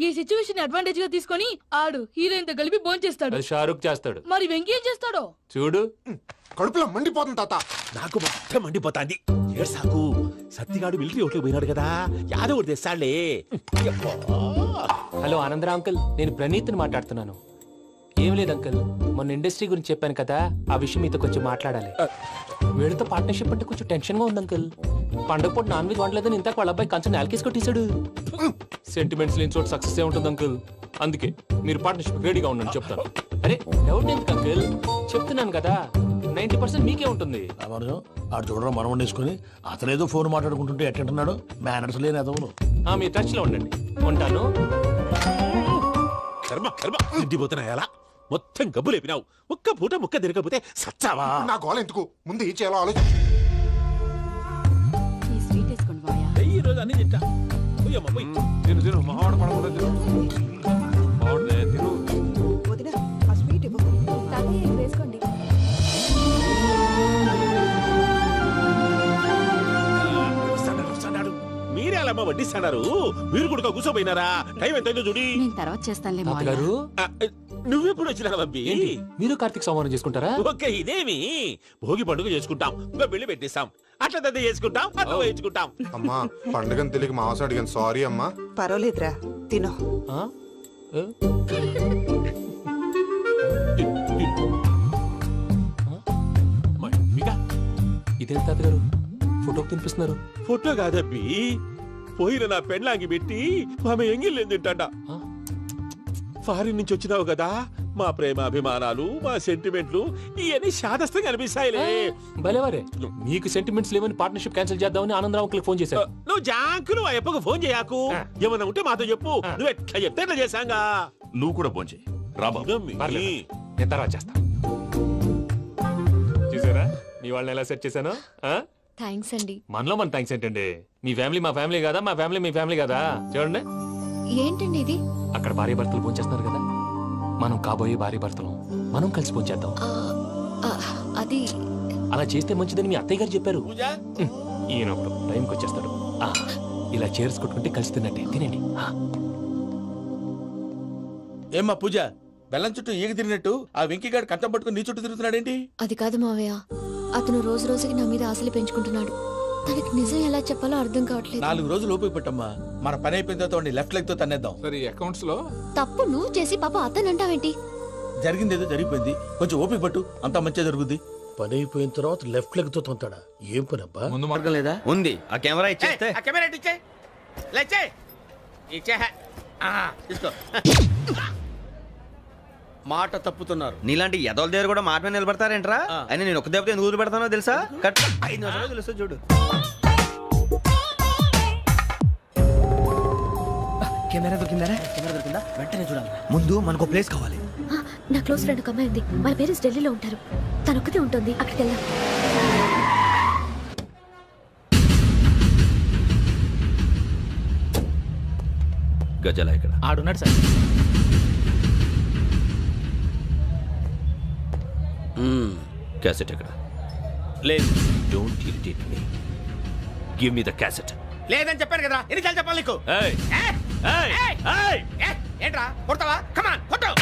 ఈ సిచ్యువేషన్ అడ్వాంటేజ్ గా తీసుకొని ఆడు హీరోయిన్ తో కలిపి బోన్ చేస్తాడు. అది షారుఖ్ చేస్తాడు. మరి వెంకీ ఏం చేస్తాడో చూడు. కడుపులో మండిపోతుంది తాత. నాకు మొత్తం మండిపోతాంది. సాకు సత్తిగాడు మిలిటరీ ఓట్లు పోయినాడు కదా, యాదవ్ తెస్తాడులే. హలో ఆనందరా అంకుల్, నేను ప్రణీత్ని మాట్లాడుతున్నాను. ఏం లేదు అంకుల్, మొన్న ఇండస్ట్రీ గురించి చెప్పాను కదా, ఆ విషయం మీతో కొంచెం మాట్లాడాలి. వీళ్ళతో పార్ట్నర్షిప్ అంటే కొంచెం టెన్షన్ గా ఉంది అంకుల్. పండగ పూట నాన్ వెజ్ వండలేదని ఇంతకు వాళ్ళ అబ్బాయి కంచెం నేలకేసి కొట్టేశాడు. సెంటిమెంట్స్ లేని చోట సక్సెస్ ఏ ఉంటుంది అంకుల్. అందుకే మీరు పార్ట్నర్షిప్ రెడీగా ఉండండి చెప్తాను. అరే డౌట్ ఎందుకు అంకుల్, చెప్తున్నాను కదా 90% మీకే ఉంటుంది. ఆడు చూడడం మనం వండేసుకుని అతనేదో ఫోన్ మాట్లాడుకుంటుంటే ఎట్టంటున్నాడు. మేనర్స్ లేని అదవును. మీరు టచ్ లో ఉండండి. ఉంటాను. తిండిపోతున్నాయా? మొత్తం గబ్బు లేపినావు. ఒక్క పూట ముక్క తిరగకపోతే సచ్చావా? నా గోల ఎందుకు, ముందు ఈ చేయాలో ఆలోచించు. ఈ రోజు అన్ని తింటా. తిను మావాడ పడకుండా తిను. వదినా, ఆ స్వీట్ ఇవ్వు. వేసుకోండి. మీరే అలా వడ్డిస్తున్నారు. మీరు కూడా కూర్చోపోయినారా? టైం ఎంతైందో చూడి. తర్వాత చేస్తానులే తాతగారు. నువ్వెప్పుడు వచ్చినా బంబి? మీరు కార్తీక్ సంహారం చేసుకుంటారా? ఓకే, ఇదేమి భోగి పండుగ చేసుకుంటాం, ఇంకా పెళ్లి పెట్టేస్తాం, అట్లా దద్ద చేసుకుంటాం, అట్లా వేయించుకుంటాం. అమ్మా పండుగని తెలియక మాసం అడిగాను, సారీ అమ్మా. పర్వాలేదురా, తినో. ఇదే తాతగారు ఫోటోకి తినిపిస్తున్నారు. ఫోటో కాదబ్బి, పోయిన నా పెళ్ళాంగి పెట్టి ఆమె ఎంగిల్లేం తింటాడ. ఫారిన్ నుంచి వచ్చినావు కదా, మా ప్రేమ అభిమానాలు, మా సెంటిమెంట్లు ఇవన్నీ శాదస్తంగా అనిపిస్తాయిలే. భలేవారే, మీకు సెంటిమెంట్స్ లేవని పార్ట్నర్షిప్ క్యాన్సిల్ చేద్దామని ఆనందరావు అంకుల్ ఫోన్ చేశారు. నువ్వు జాంకులు ఆ ఎప్పకు ఫోన్ చేయకు. ఏమన్నా ఉంటే మాతో చెప్పు. నువ్వు ఎట్లా చెప్తే ఎట్లా చేశాంగా. నువ్వు కూడా ఫోన్ చేయి. నేను తర్వాత చేస్తా. చూసారా మీ వాళ్ళని ఎలా సెట్ చేశాను? థ్యాంక్స్ అండి. మనలో మన థ్యాంక్స్ ఏంటండి? మీ ఫ్యామిలీ మా ఫ్యామిలీ కదా, మా ఫ్యామిలీ మీ ఫ్యామిలీ కదా. చూడండి, ఏంటండి ఇది? అక్కడ భార్య భర్తలు భోంచేస్తున్నారు కదా, మనం కాబోయే భార్య భర్తలు మనం కలిసి భోంచేద్దాం. అది అలా చేస్తే మంచిదని మీ అత్తయ్య గారు చెప్పారు. ఈయన ఒకడు టైంకి వచ్చేస్తాడు. ఇలా చేర్స్ కొట్టుకుంటే కలిసి తిన్నట్టే. తినండి. ఏమ్మా పూజ, బెల్లం చుట్టూ ఈగ తిరిగినట్టు ఆ వెంకీగాడు కంటం పట్టుకుని నీ చుట్టూ తిరుగుతున్నాడేంటి? అది కాదు మావయ్య, అతను రోజు రోజుకి నా మీద ఆశలు పెంచుకుంటున్నాడు. తనకి నిజం ఎలా చెప్పాలో అర్థం కావట్లేదు. 4 రోజులు ఓపిక పట్టమ్మా, మన పని అయిపోయిన తర్వాత లెఫ్ట్ లెగ్ తో తన్నేద్దాం. సరే, అకౌంట్స్ లో తప్పు నువ్వు చేసి పాప అతను అంటావేంటి? జరిగింది ఏదో జరిగిపోయింది, కొంచెం ఓపిక పట్టు, అంతా మంచిగా జరుగుద్ది. పని అయిపోయిన తర్వాత లెఫ్ట్ లెగ్ తో తొంతాడా? ఏం పని అబ్బా? ముందు మార్గం లేదా? ఉంది. ఆ కెమెరా ఇచ్చేస్తే ఆ కెమెరా ఇచ్చే లేచే ఇచ్చే. తీసుకో. మాట తప్పుతున్నారు. నీలాంటి ఎదల దగ్గర కూడా మాట మీద నిలబడతారేంట్రా? అని నేను ఒక దెబ్బతో ఎందుకు పెడతానో తెలుసా? కట్ 5 నిమిషాలు తెలుసు చూడు. కెమెరా దొరికిందా? వెంటనే చూడాలి. ముందు మనకు ప్లేస్ కావాలి. నా క్లోజ్ ఫ్రెండ్ ఒక అమ్మాయి ఉంది. వాళ్ళ పేరెంట్స్ ఢిల్లీలో ఉంటారు. తను ఒక్కతే ఉంటుంది. అక్కడికి వెళ్దాం. గజాల ఇక్కడ ఆడున్నాడు సార్. క్యాసెట్ ఎక్కడ? లేదు. Don't irritate me. Give me the cassette. లేదని చెప్పాను కదా, ఎన్నిసార్లు చెప్పాలి నీకు? ఏయ్ ఏంట్రా కొడతావా? కమాన్ కొట్టు.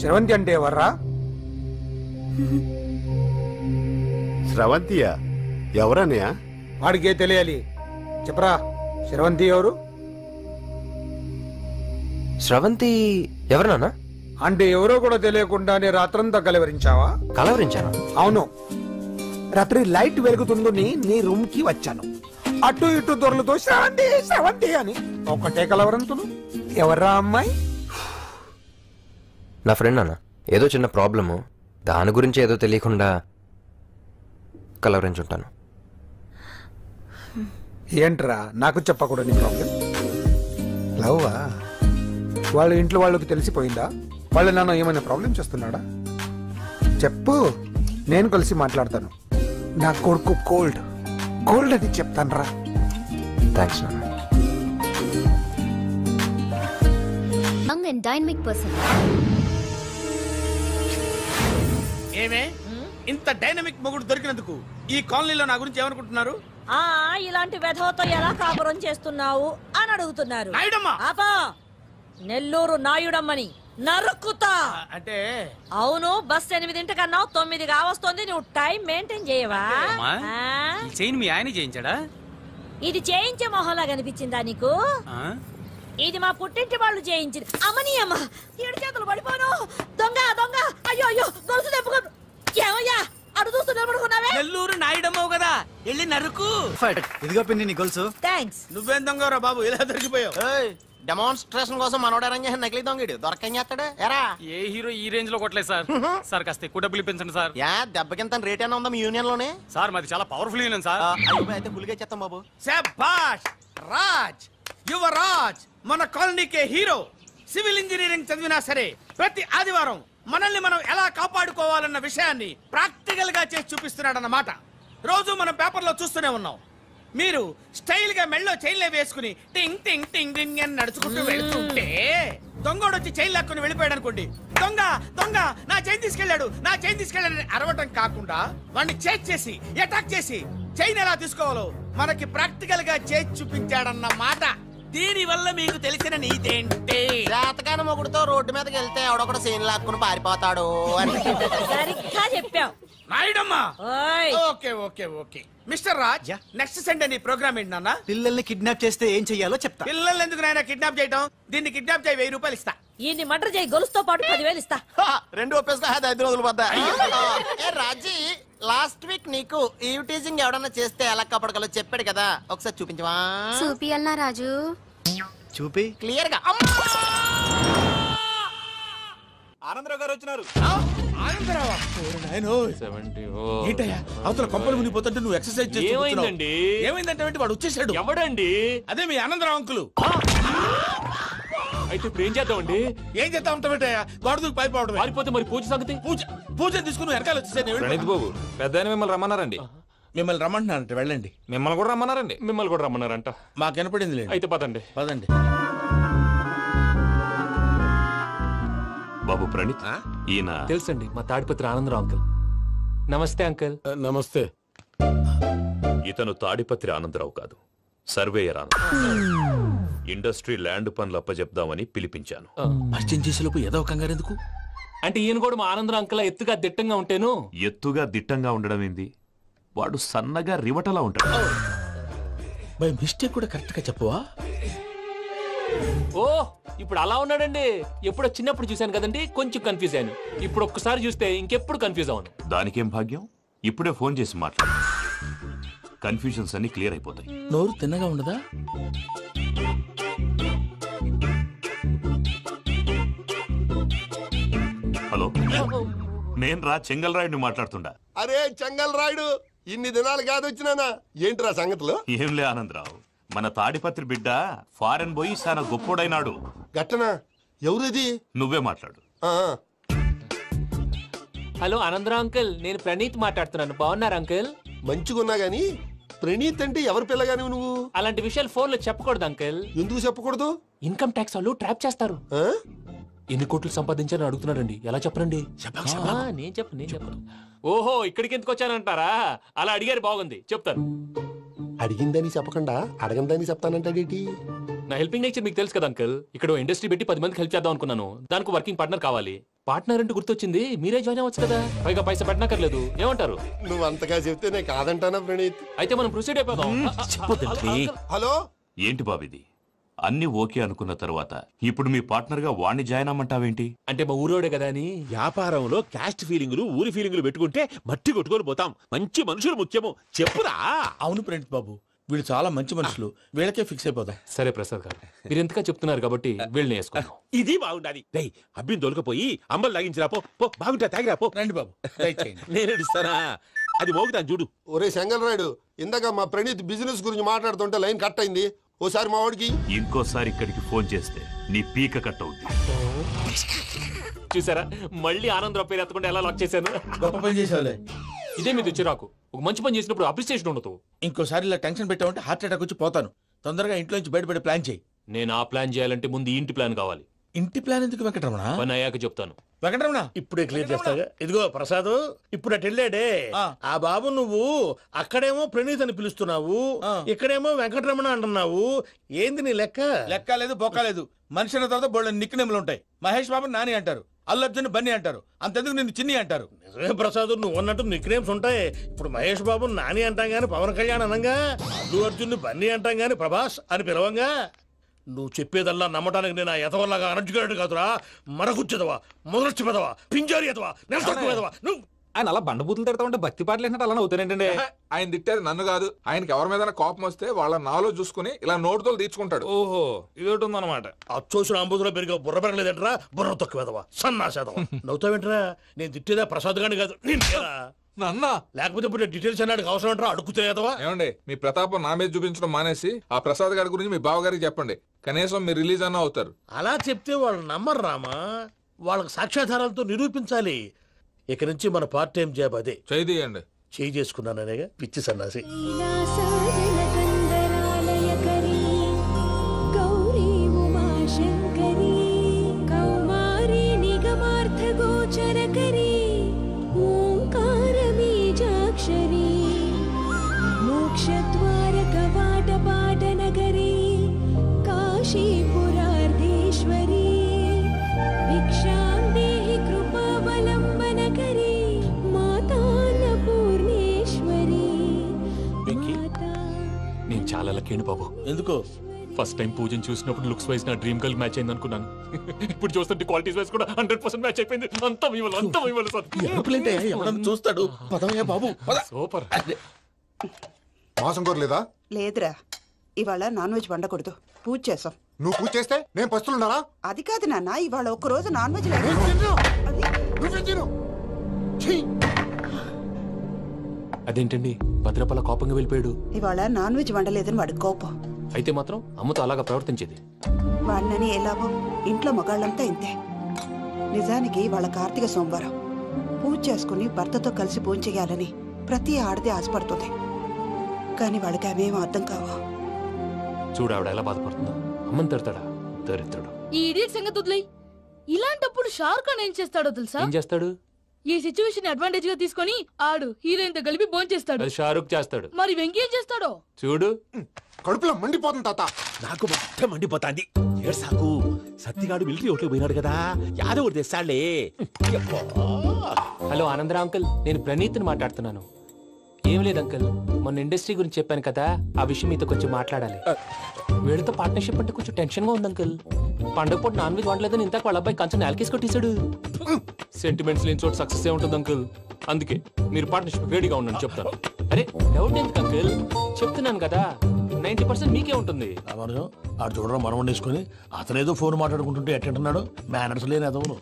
శ్రవంతి అంటే ఎవర్రా? స్రవంతియా? ఎవరన్నయ్యా? వాడికే తెలియాలి. చెప్పరా, శ్రవంతి ఎవరు? స్రవంతి ఎవరు నాన్న? అంటే ఎవరో కూడా తెలియకుండానే రాత్రంతా కలవరించావా? కలవరించాను. అవును, రాత్రి లైట్ వెలుగుతుందని నీ రూమ్ కి వచ్చాను. అటు ఇటు దొరలతో శ్రవంతి శ్రవంతి అని ఒకటే కలవరంతులు. ఎవర్రా అమ్మాయి? నా ఫ్రెండ్ అన్న. ఏదో చిన్న ప్రాబ్లము, దాని గురించి ఏదో తెలియకుండా కలవరించుంటాను. ఏంట్రా నాకు చెప్పకూడని ప్రాబ్లం? లవ్వా? వాళ్ళ ఇంట్లో వాళ్ళకి తెలిసిపోయిందా? వాళ్ళ నాన్న ఏమైనా ప్రాబ్లం చేస్తున్నాడా? చెప్పు, నేను కలిసి మాట్లాడతాను. నా కొడుకు కోల్డ్ అని చెప్తాను రా. థ్యాంక్స్ నాన్న. Young and dynamic person. ఏమే ఇంత డైనమిక్ మొగుడు దొరికినందుకు ఈ కాలనీలో నా గురించి ఏమనుకుంటున్నారు? ఇలాంటి వెధవతో ఎలా కాపురం చేస్తున్నావు అని అడుగుతున్నారు. ఆపా, నెల్లూరు నాయుడమ్మని నరుక్కుతా. అంటే అవును, బస్ 8 కన్నావు, 9 కావస్తుంది. నువ్వు టైం మెయింటైన్ చేయవా? మీ ఆయన చేయించాడా? ఇది చేయించే మొహంలా కనిపించిందా నీకు? ఇది మా పుట్టింటి వాళ్ళు చేయించింది. అమ్మని అమ్మ, 7 చేతులు పడిపోను. దొంగ దొంగ, అయ్యో అయ్యో, గొలుసు తెప్పుకోను. ఏమయ్యా అడు చూస్తూ నిలబడుకున్నావే? నెల్లూరు నాయుడమ్మవు కదా, వెళ్ళి నరుకు. ఇదిగో పిన్ని నీ గొలుసు. థ్యాంక్స్. నువ్వేం దొంగరా బాబు, ఇలా దొరికిపోయావు? డెమాన్స్ట్రేషన్ కోసం మనోడు అరేంజ్ చేసిన నకిలీ దొంగడు దొరకని చేస్తాడు. ఎరా ఏ హీరో ఈ రేంజ్ లో కొట్టలేదు సార్. సార్ కాస్త ఎక్కువ డబ్బులు ఇప్పించండి సార్. దెబ్బకింత రేట్ అయినా ఉందా మీ యూనియన్ లోనే? సార్ మాది చాలా పవర్ఫుల్ యూనియన్ సార్. అయితే ఫుల్గా చేస్తాం బాబు. శభాష్ రాజ్, యువరాజ్ మన కాలనీకే హీరో. సివిల్ ఇంజనీరింగ్ చదివినా సరే ప్రతి ఆదివారం మనల్ని మనం ఎలా కాపాడుకోవాలన్న విషయాన్ని ప్రాక్టికల్ గా చేసి చూపిస్తున్నాడన్నమాట. రోజు మనం పేపర్లో చూస్తూనే ఉన్నాం. మీరు స్టైల్ గా మెళ్ళో చైన్లే వేసుకుని టింగ్ టింగ్ టింగ్ టింగ్ అని నడుచుకుంటూ వెళ్తుంటే దొంగోడు వచ్చి చైన్ లాక్కుని వెళ్ళిపోయాడు అనుకోండి. దొంగ దొంగ నా చైన్ తీసుకెళ్లాడు, నా చైన్ తీసుకెళ్లాడని అరవటం కాకుండా వాడిని చేజ్ చేసి అటాక్ చేసి చైన్ ఎలా తీసుకోవాలో మనకి ప్రాక్టికల్ గా చేసి చూపించాడన్న మాట. దీని వల్ల మీకు తెలిసిన నీతేంటి? జాతకాన మొగుడుతో రోడ్డు మీదకి వెళ్తే ఎవడొకడు సీన్ లాక్కుని పారిపోతాడు అని. సరిగ్గా చెప్పావు నాయుడమ్మా. Okay okay okay mister Raj, next Sunday నీ ప్రోగ్రామ్ ఏంటి నాన్న? పిల్లల్ని కిడ్నాప్ చేస్తే ఏం చెయ్యాలో చెప్తా. పిల్లల్ని ఎందుకు నాయన కిడ్నాప్ చేయటం? దీన్ని కిడ్నాప్ చేయి, 1000 రూపాయలు ఇస్తా. ఈయన్ని మర్డర్ చేయి, గొలుసుతో పాటు 10,000 ఇస్తా. 2 ఒప్పేసుకో, 5 రోజులు పోతా. రాజీ, లాస్ట్ వీక్ నీకు ఈ టీజింగ్ ఎవడన్నా చేస్తే ఎలా కాపాడగలో చెప్పాడు కదా, ఒకసారి చూపించవా? చూపియల్నా రాజు? చూపి క్లియర్ గా. ఆనందరావు గారు వచ్చినారు. ఆనందరావా? ఏంటయ్యా అవతల కొంపలు మునిగిపోతుంటే నువ్వు ఎక్సర్సైజ్ చేస్తున్నావు. ఏమైందండి? ఏమైందంటే వాడు వచ్చేసాడు. ఎవడండి? అదే మీ ఆనందరావు అంకులు. అయితే ఇప్పుడు ఏం చేద్దామండి? ఏం చేస్తా ఉంటావేటయ్యా? గొడవకు పైపోవడం. పారిపోతే మరి పూజ సంగతి? పూజ తీసుకుని వెనకాల వచ్చేసాను. ప్రణీత్ బాబు, పెద్ద మిమ్మల్ని రమ్మన్నారండి. మిమ్మల్ని రమ్మంటున్నారంట, వెళ్ళండి. మిమ్మల్ని కూడా రమ్మన్నారండి. మిమ్మల్ని కూడా రమ్మన్నారంట. మాకు వినపడింది. అయితే పదండి. పదండి. బాబు ప్రణీత్, ఈయన తెలుసండి, మా తాడిపత్రి ఆనందరావు అంకుల్. నమస్తే అంకుల్. నమస్తే. ఇతను తాడిపత్రి ఆనందరావు కాదు, సర్వేయర్ ఆనందరావు. ఇండస్ట్రీ ల్యాండ్ పనులు అప్పచెప్దామని పిలిపించాను. పరిచయం చేసేలోపు ఏదో కంగారు ఎందుకు? అంటే ఈయన కూడా మా ఆనందరావు అంకుల్ ఎత్తుగా దిట్టంగా ఉంటేను. ఎత్తుగా దిట్టంగా ఉండడం ఏంది? వాడు సన్నగా రివటలా ఉంటాడు. బై మిస్టేక్ కూడా కరెక్ట్ గా చెప్పవా? ఓ ఇప్పుడు అలా ఉన్నాడండి. ఎప్పుడో చిన్నప్పుడు చూశాను కదండి, కొంచెం కన్ఫ్యూజ్ అయ్యాను. ఇప్పుడు ఒక్కసారి చూస్తే ఇంకెప్పుడు కన్ఫ్యూజ్ అవ్వను. దానికేం భాగ్యం, ఇప్పుడే ఫోన్ చేసి మాట్లాడు. కన్ఫ్యూజన్స్ అన్ని క్లియర్ అయిపోతాయి. నోరు తిన్నగా ఉండదా? హలో, నేను రా చెంగల్ రాయుడిని మాట్లాడుతుండా. అరే చెంగల్ రాయుడు, ఇన్ని దినాలు కాదు వచ్చినానా? ఏంట్రా సంగతులు? ఏంలే ఆనందరావు, మన తాడిపత్రి బిడ్డ ఫారెన్ పోయి చాలా గొప్పోడైనాడు. గట్టనా? ఎవరిది? నువ్వే మాట్లాడు. హలో ఆనందరావు అంకుల్, నేను ప్రణీత్ మాట్లాడుతున్నాను. బాగున్నారు అంకుల్? మంచిగున్నా గాని ప్రణీత్ అంటే ఎవరి పిల్లగాని నువ్వు? అలాంటి విషయాలు ఫోన్ లో చెప్పకూడదు అంకుల్. ఎందుకు చెప్పకూడదు? ఇన్కమ్ ట్యాక్స్ వాళ్ళు ట్రాప్ చేస్తారు. ఎన్ని కోట్లు సంపాదించాలని అడుగుతున్నాడండి, ఎలా చెప్పరండి? నేను చెప్పను. ఓహో, ఇక్కడికి ఎందుకు వచ్చానంటారా? అలా అడిగారు, బాగుంది, చెప్తాను. అడిగిందని చెప్పకుండా అడగందని చెప్తానంటాడేటి? నా హెల్పింగ్ నేచర్ మీకు తెలుసు కదా అంకుల్. ఇక్కడ ఇండస్ట్రీ పెట్టి 10 మందికి హెల్ప్ చేద్దాం అనుకున్నాను. దానికి వర్కింగ్ పార్ట్నర్ కావాలి. పార్ట్నర్ అంటే గుర్తొచ్చింది, మీరే జాయిన్ అవ్వచ్చు కదా, పైగా పైసా పెట్టనక్కర్లేదు. ఏమంటారు? నువ్వు అంతగా చెప్తే నేను కాదంటానా ప్రణీత్? అయితే మనం ప్రొసీడ్ అయిపోదాం. హలో, ఏంటి బాబిది? అన్ని ఓకే అనుకున్న తర్వాత ఇప్పుడు మీ పార్ట్నర్ గా వాణ్ణి జాయిన్ అమ్మంటావేంటి? అంటే మా ఊరోడే కదా అని. వ్యాపారంలో క్యాస్ట్ ఫీలింగులు, ఊరి ఫీలింగులు పెట్టుకుంటే మట్టి కొట్టుకొని పోతాం. మంచి మనుషులు ముఖ్యము, చెప్పురా. అవును ప్రణీత్ బాబు, వీళ్ళు చాలా మంచి మనుషులు, వీళ్ళకే ఫిక్స్ అయిపోదాం. సరే ప్రసాద్ గారు, మీరు ఎంతగా చెప్తున్నారు కాబట్టి వీళ్ళని వేసుకుందాం. ఇది బాగుండాలి. డై అబ్బిని దొలకపోయి అంబలు లాగించిరా పో. బాగుంటా తాగిరా పో. రండి బాబు, నేను ఇస్తానా? అది మోగుతాను చూడు. ఒరే చెంగల్ రాయుడు, ఇందాక మా ప్రణీత్ బిజినెస్ గురించి మాట్లాడుతుంటే లైన్ కట్ అయింది. ఓసారి మా వాడికి ఇంకోసారి ఇక్కడికి ఫోన్ చేస్తే నీ పీక కట్ అవుద్ది. చూసారా, మళ్ళీ ఆనందరావు పేరు ఎత్తకుండా ఎలా లాక్ చేశాను. గొప్ప పని చేసేవాళ్ళే. ఇదే మీద చిరాకు. ఒక మంచి పని చేసినప్పుడు అప్రిసియేషన్ ఉండదు. ఇంకోసారి ఇలా టెన్షన్ పెట్టామంటే హార్ట్ అటాక్ వచ్చి పోతాను. తొందరగా ఇంట్లో నుంచి బయటపడే ప్లాన్ చేయి. నేను ఆ ప్లాన్ చేయాలంటే ముందు ఈ ఇంటి ప్లాన్ కావాలి. ఇంటి ప్లాన్ ఎందుకు వెంకటరమణ? పని అయ్యాక చెప్తాను. వెంకటరమణ ఇప్పుడే క్లియర్ చేస్తాగా. ఇదిగో ప్రసాద్, ఇప్పుడు అటు వెళ్ళాడే ఆ బాబు, నువ్వు అక్కడేమో ప్రణీత్ అని పిలుస్తున్నావు, ఇక్కడేమో వెంకటరమణ అంటున్నావు. ఏంది నీ లెక్క? లెక్క లేదు, బొక్క లేదు. మనిషి అన్న తర్వాత బోళ్ళ నిక్నేములు ఉంటాయి. మహేష్ బాబు నాని అంటారు, అల్లు అర్జున్ బన్నీ అంటారు, అంతెందుకు నిన్ను చిన్ని అంటారు. నిజమే ప్రసాద్, నువ్వు అన్నట్టు నిక్నేమ్స్ ఉంటాయి. ఇప్పుడు మహేష్ బాబు నాని అంటాం గాని పవన్ కళ్యాణ్ అనంగా, అల్లు అర్జున్ బన్నీ అంటాం గాని ప్రభాస్ అని పిలవంగా. నువ్వు చెప్పేదల్లా నమ్మటానికి నేను ఎతవల్లాగా అనర్జుకేటెడ్ కాదురా. మరగుచ్చదవా, మొదలచ్చి పెదవా, పింజారి ఎదవా, నెలసొక్కుదవా. నువ్వు ఆయన అలా బండబూతులు తిడతా ఉంటే భక్తి పాటలు ఏంటంటే అలా అవుతానంటే. ఆయన తిట్టేది నన్ను కాదు, ఆయనకి ఎవరి మీద కోపం వస్తే వాళ్ళ నాలో చూసుకుని ఇలా నోటుతో తీర్చుకుంటాడు. ఓహో, ఇదొకటి ఉందన్నమాట. అచ్చోసిన అంబుధులో పెరిగా బుర్ర పెరగలేదంటరా, బుర్ర తొక్కువేదవా, సన్నాసేదవా. నవ్వుతావేంట్రా? నేను తిట్టేదా ప్రసాద్ గాని కాదు, నన్నా. లేకపోతే ఇప్పుడు డీటెయిల్స్ అన్నాడు అవసరం అంటారా? అడుగుతాయేదవా. ఏమండి, మీ ప్రతాపం నా మీద చూపించడం మానేసి ఆ ప్రసాద్ గారి గురించి మీ బావగారికి చెప్పండి. కనీసం మీరు రిలీజ్ అన్న అవుతారు. అలా చెప్తే వాళ్ళు నమ్మరు రామా. వాళ్ళకి సాక్ష్యాధారాలతో నిరూపించాలి. ఇక నుంచి మన పార్ట్ టైం జాబ్ అదే. చేయండి. చేయి చేసుకున్నాననేగా పిచ్చి సన్నాసి. గౌరీ ఉమాశంకరీ కౌమారీ నిగమార్థగోచరకరీ ఓంకారబీజాక్షరీ మోక్షద్వారకవాటపాటనగరీ కాశీపురార్ధేశ్వరీ భిక్షాం దేహి కృపావలంబనకరీ మాతాన్నపూర్ణేశ్వరీ. నేను చాలా లక్కీని బాబు. ఎందుకు? ఫస్ట్ టైం పూజను చూసినప్పుడు లుక్స్ వైజ్ నా డ్రీమ్ గర్ల్ మ్యాచ్ అయింది అనుకున్నాను. ఇప్పుడు చూస్తుంటే క్వాలిటీస్ వైజ్ కూడా 100% మ్యాచ్ అయిపోయింది. అంతా ఇవ్వాలి సార్. ఎవడన్నా చూస్తాడు. పదవయ్యా బాబు, సూపర్. మాసం కోరలేదా? లేదురా, ఇవాళ నాన్ వెజ్ వండకూడదు, పూజ చేసాం. నువ్వు పూజ చేస్తే నేను పస్తులున్నారా? అది కాదు నాన్న, ఇవాళ ఒక్కరోజు నాన్ వెజ్ అదేంటండి, భద్రపల కోపంగా వెళ్ళిపోయాడు. ఇవాళ నాన్ వెజ్ వండలేదని వాడి కోపం. అయితే మాత్రం అమ్మతో అలాగా ప్రవర్తించేది. వాడినని ఎలాగో ఇంట్లో మగాళ్ళంతా ఇంతే. నిజానికి వాళ్ళ కార్తీక సోమవారం పూజ చేసుకుని భర్తతో కలిసి భోంచేయాలని ప్రతి ఆడది ఆశపడుతుంది. కానీ వాళ్ళకి అవేమో అర్థం కావా. చూడు ఆవిడ ఎలా బాధపడుతుందో. అమ్మని తిడతాడా దరిద్రుడు. ఈ ఇడియట్ సంగతి వదిలేయ్. ఇలాంటప్పుడు షారుఖ్ ఖాన్ ఏం చేస్తాడో తెలుసా? ఏం చేస్తాడు? ఈ సిచ్యువేషన్ అడ్వాంటేజ్ గా తీసుకొని ఆడు హీరోయిన్ తో కలిపి భోంచేస్తాడు. అది షారుఖ్ చేస్తాడు. మరి వెంకీ ఏం చేస్తాడో చూడు. కడుపులో మండిపోతుంది తాత. నాకు మొత్తం మండిపోతాంది. ఏడ్సాకు, సత్తిగాడు మిలిటరీ ఓట్లు పోయినాడు కదా, యాదవ్ తెస్తాడులే. హలో ఆనందరావు అంకుల్, నేను ప్రణీత్ని మాట్లాడుతున్నాను. ఏం లేదు అంకుల్, మొన్న ఇండస్ట్రీ గురించి చెప్పాను కదా, ఆ విషయం మీతో కొంచెం మాట్లాడాలి. వీళ్ళతో పార్ట్నర్షిప్ అంటే కొంచెం టెన్షన్ గా ఉంది అంకుల్. పండగ పూట నాన్ వెజ్ వండలేదని ఇంతకు వాళ్ళ అబ్బాయి కంచెం నేలకేసి కొట్టేశాడు. సెంటిమెంట్స్ లేని చోట సక్సెస్ ఏ ఉంటుంది అంకుల్. అందుకే మీరు పార్ట్నర్షిప్ రెడీగా ఉండండి చెప్తాను. అరే డౌట్ ఎందుకు అంకుల్, చెప్తున్నాను కదా 90% మీకే ఉంటుంది. ఆడు చూడడం మనం వండేసుకుని అతనేదో ఫోన్ మాట్లాడుకుంటుంటే ఎట్టంటున్నాడు మేనర్స్ లేని అదవును.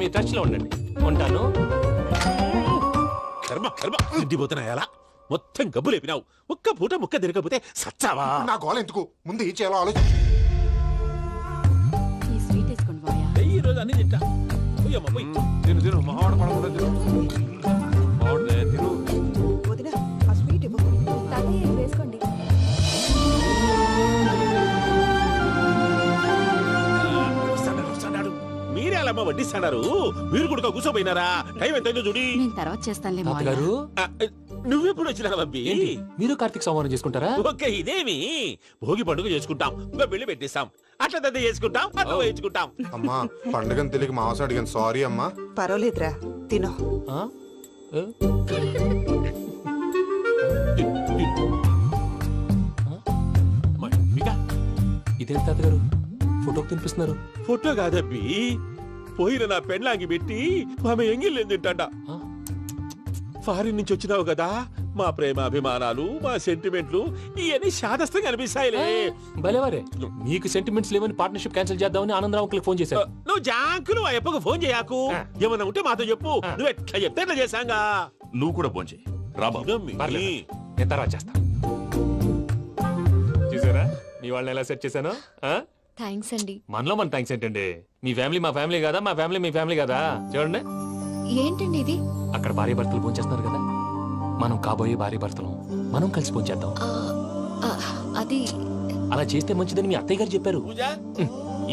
మీ టచ్ లో ఉండండి, ఉంటాను. తిండిపోతున్నాయా మొత్తం గబ్బు లేపినావు. ఒక్క పూట ముక్క తిరగకపోతే సచ్చావా? నా గోల ఎందుకు, ముందు ఈ చేయాలో ఆలోచించు. ఈ రోజు అన్ని తింటా. పోయమ్మ, పోయ్. తిను తిను, మావాడ పడకుండా తిను. మావాడలే తిను. వేసుకోండి. మీరే అలా వడ్డిస్తాడారు, మీరు కూడా కూర్చోపోయినారా? టైం ఎంతైందో చూడి. తర్వాత చేస్తానులే తాతగారు. నువ్వెప్పుడు వచ్చినా బంబి? మీరు కార్తీక్ సంహారం చేసుకుంటారా? ఓకే, ఇదేమి భోగి పండుగ చేసుకుంటాం, ఇంకా పెళ్లి పెట్టేస్తాం, అట్లా దద్ద చేసుకుంటాం, అట్లా వేయించుకుంటాం. అమ్మా పండుగని తెలియక మావస అడిగాను, సారీ అమ్మా. పర్వాలేదురా, తినో. ఇదేంటి తాతగారు ఫోటోకి తినిపిస్తున్నారు? ఫోటో కాదబ్బి, పోయిన నా పెళ్ళాంగి పెట్టి ఆమె ఎంగిల్లేం తింటాడ. ఫారిన్ నుంచి వచ్చినావు కదా, మా ప్రేమ అభిమానాలు, మా సెంటిమెంట్లు ఇవన్నీ శాదస్తంగా అనిపిస్తాయిలే. భలేవారే, మీకు సెంటిమెంట్స్ లేవని పార్ట్నర్షిప్ క్యాన్సిల్ చేద్దామని ఆనందరావు అంకుల్ ఫోన్ చేశారు. నువ్వు జాంకు నువ్వు ఎప్పకు ఫోన్ చేయకు, ఏమన్నా ఉంటే మాతో చెప్పు. నువ్వు ఎట్లా చెప్తే ఎట్లా చేశాంగా. నువ్వు కూడా ఫోన్ చేయి రాబా. నేను తర్వాత చేస్తా. చూసారా మీ వాళ్ళని ఎలా సెట్ చేశాను? థ్యాంక్స్ అండి. మనలో మన థ్యాంక్స్ ఏంటండి, మీ ఫ్యామిలీ మా ఫ్యామిలీ కదా, మా ఫ్యామిలీ మీ ఫ్యామిలీ కదా. చూడండి ఏంటండి ఇది? అక్కడ భార్య భర్తలు భోంచేస్తున్నారు కదా, మనం కాబోయే భార్య భర్తలు మనం కలిసి భోంచేద్దాం. అది అలా చేస్తే మంచిదని మీ అత్తయ్య గారు చెప్పారు.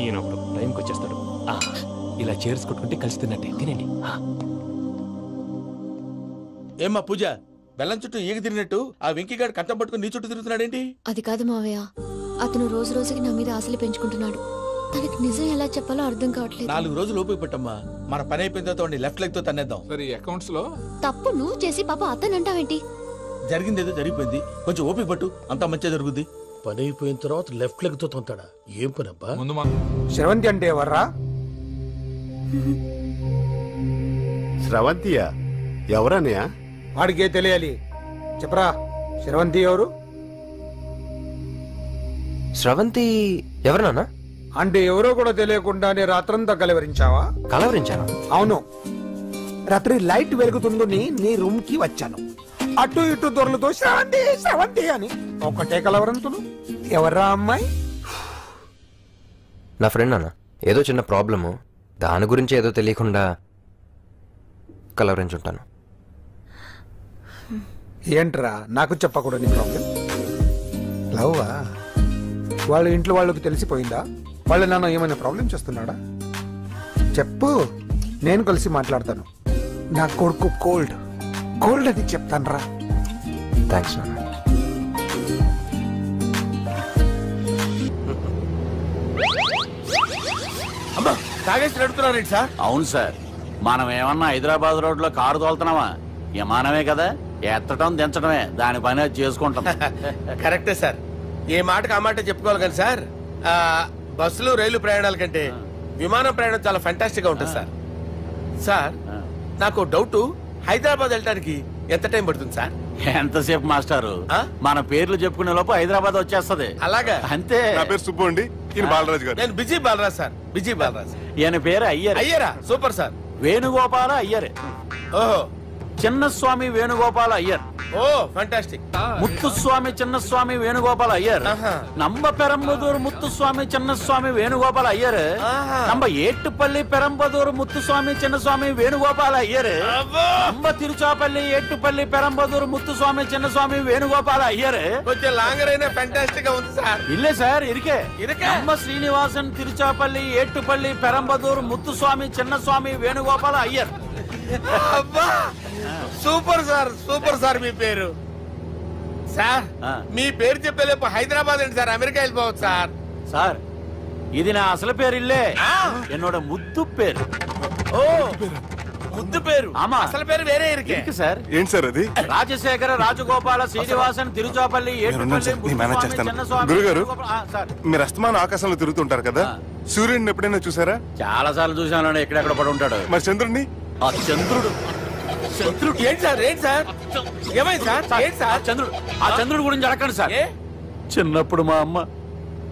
ఈయన ఒకడు టైంకి వచ్చేస్తాడు. ఇలా చేర్స్ కొట్టుకుంటే కలిసి తిన్నట్టే. తినండి. ఏమ్మా పూజ, బెల్లం చుట్టూ ఈగ తిరిగినట్టు ఆ వెంకీగాడు కట్టం పట్టుకుని నీ చుట్టూ తిరుగుతున్నాడేంటి? అది కాదు మావయ్య, అతను రోజు రోజుకి నా మీద ఆశలు పెంచుకుంటున్నాడు. తనకి నిజం ఎలా చెప్పాలో అర్థం కావట్లేదు. 4 రోజులు ఓపిక పట్టమ్మా, మన పని అయిపోయిన తర్వాత లెఫ్ట్ లెగ్ తో తన్నేద్దాం. సరే అకౌంట్స్ లో తప్పు నువ్వు చేసి పాప అతను అంటావేంటి? జరిగింది ఏదో జరిగిపోయింది, కొంచెం ఓపిక పట్టు, అంతా మంచిగా జరుగుద్ది. పని అయిపోయిన తర్వాత లెఫ్ట్ లెగ్ తో తొంతాడా? ఏం పని అబ్బా? శ్రవంతి అంటే ఎవర్రా? శ్రవంతియా? ఎవరన్నయ్యా? వాడికే తెలియాలి, చెప్పరా. శ్రవంతి ఎవరు? శ్రవంతి ఎవరు నాన్న? అంటే ఎవరో కూడా తెలియకుండానే రాత్రంతా కలవరించావా? కలవరించాను. అవును, రాత్రి లైట్ వెలుగుతుందని నీ రూమ్ కి వచ్చాను. అటు ఇటు దొరలతో శ్రవంతి శ్రవంతి అని ఒకటే కలవరంతులు. ఎవర్రా అమ్మాయి? నా ఫ్రెండ్ అన్న, ఏదో చిన్న ప్రాబ్లము, దాని గురించి ఏదో తెలియకుండా కలవరించుంటాను. ఏంట్రా నాకు చెప్పకూడదు నీ ప్రాబ్లం? లవ్వా? వాళ్ళ ఇంట్లో వాళ్ళకి తెలిసిపోయిందా? వాళ్ళ నాన్న ఏమైనా ప్రాబ్లం చేస్తున్నాడా? చెప్పు, నేను కలిసి మాట్లాడతాను. నా కొడుకు కోల్డ్ కోల్డ్ అని చెప్తాను రా. థ్యాంక్స్ నాన్న. అమ్మా తాగేసి నడుపుతున్నారేంటి సార్? అవును సార్, మనం ఏమన్నా హైదరాబాద్ రోడ్ లో కారు తోలుతున్నామా? విమానమే కదా, ఎత్తడం దించడమే, దాని పని అది చేసుకుంటాం. కరెక్టే సార్, ఏ మాటకు ఆ మాట చెప్పుకోవాలి కానీ సార్, బస్సులు రైలు ప్రయాణాల కంటే విమానం ప్రయాణం చాలా ఫెంటాస్టిక్ గా ఉంటుంది సార్. సార్ నాకు డౌట్, హైదరాబాద్ వెళ్ళడానికి ఎంత టైం పడుతుంది సార్? ఎంతసేపు మాస్టారు, మన పేర్లు చెప్పుకునే లోపు హైదరాబాద్ వచ్చేస్తది. అలాగా? అంతే. నా పేరు సుబ్బు అండి, ఈయన బాలరాజు గారు. నేను busy Balraj sir, busy Balraj. ఈయన పేరు అయ్యర్. అయ్యరా? Super sir. వేణుగోపాల అయ్యర్. ఓహో, చిన్నస్వామి వేణుగోపాల అయ్యర్. Oh fantastic. ముత్తుస్వామి చిన్నస్వామి వేణుగోపాల అయ్యర్. நம்ம பெரம்பதூர் முத்துசுவாமி சின்னசுவாமி வேணுகோபால் ஐயர். நம்ம ஏட்டுப்பள்ளி பெரம்பதூர் முத்துசுவாமி சின்னசுவாமி வேணுகோபால் ஐயர். நம்ம திருச்சாப்பள்ளி ஏட்டுப்பள்ளி பெரம்பதூர் முத்துசுவாமி சின்னசுவாமி வேணுகோபால் ஐயர். కొంచెం లాంగర్ అయినా ఫంటాస్టిక్ గా ఉంది సార్. இல்ல சார், இருக்கே. நம்ம ஸ்ரீனிவாசன் திருச்சாப்பள்ளி ஏட்டுப்பள்ளி பெரம்பதூர் முத்துசுவாமி சின்னசுவாమి వేణుగోపాల అయ్యర్. అబ్బా సూపర్ సార్, సూపర్ సార్. మీ పేరు సార్, మీ పేరు చెప్పేలేపు హైదరాబాద్ అండి సార్, అమెరికా వెళ్ళిపోవచ్చు సార్. సార్ ఇది నా అసలు పేరు ఇల్లే, என்னோட ముద్దు పేరు. ఓ ముద్దు పేరు ఆమా. అసలు పేరు వేరే ఇருக்கு సార్ ఏంటి సార్ అది? రాజశేఖర రాజగోపాల శ్రీనివాసన్ తిరుచాపల్లి నేనున్నాను సార్, నేను మేనేజ్ చేస్తాను. గురుగారు మీరు అస్తమానం ఆకాశంలో తిరుగుతుంటారు కదా, సూర్యుడిని ఎప్పుడైనా చూసారా? చాలా సార్లు చూసాను, ఎక్కడెక్కడ పడి ఉంటాడు. మరి చంద్రుడిని? ఆ చంద్రుడు ఏంటి సార్ ఏమైంది సార్ ఏంటి సార్ చంద్రుడు ఆ చంద్రుడు గురించి అడగండి సార్. చిన్నప్పుడు మా అమ్మ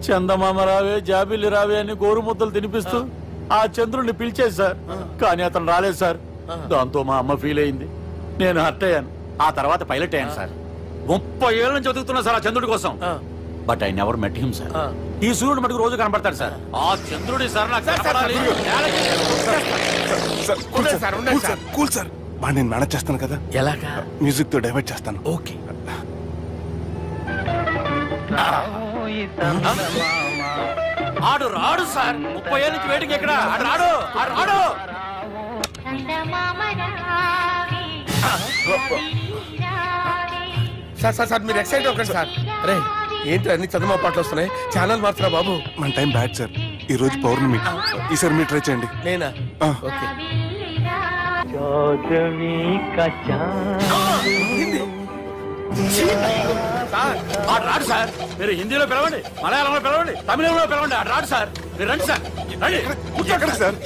చందమామ రావే జాబిల్లి రావే అని గోరు ముద్దలు తినిపిస్తూ ఆ చంద్రుడిని పిలిచేది సార్. కానీ అతను రాలేదు సార్. దాంతో మా అమ్మ ఫీల్ అయింది, నేను హర్ట్ అయ్యాను. ఆ తర్వాత పైలట్ అయ్యాను సార్. 30 ఏళ్ళ నుంచి చదువుతున్నా సార్ ఆ చంద్రుడి కోసం. But I never met him sir. ఈ సూర్యుడు మటుకు రోజు కనపడతాడు సార్. ఆ చంద్రుడి సార్ నాకు కూల్ సార్, బాగా నేను మేనేజ్ చేస్తాను కదా. ఎలాగా? మ్యూజిక్ తో డైవర్ట్ చేస్తాను. ఓకే. ఆడు రాడు సార్, 30 ఏళ్ళ నుంచి వెయిటింగ్ ఎక్కడ. ఆడు రాడు, ఆడు రాడు. సార్ మీరు ఎక్సైట్ అవ్వకండి సార్. అరే ఏంటి అన్ని చదువు పాటలు వస్తున్నాయి, ఛానల్ మార్చురా బాబు. మన టైం బ్యాడ్ సార్, ఈ రోజు పౌర్ణమి. ఈసారి మీరు ట్రై చేయండి. నేనా? ఓకే. ఆడు రాడు సార్. మీరు హిందీలో పిలవండి, మలయాళంలో పిలవండి, తమిళంలో పిలవండి. ఆడు రాడు సార్. మీరు రండి సార్, రండి. ఎక్కడ సార్?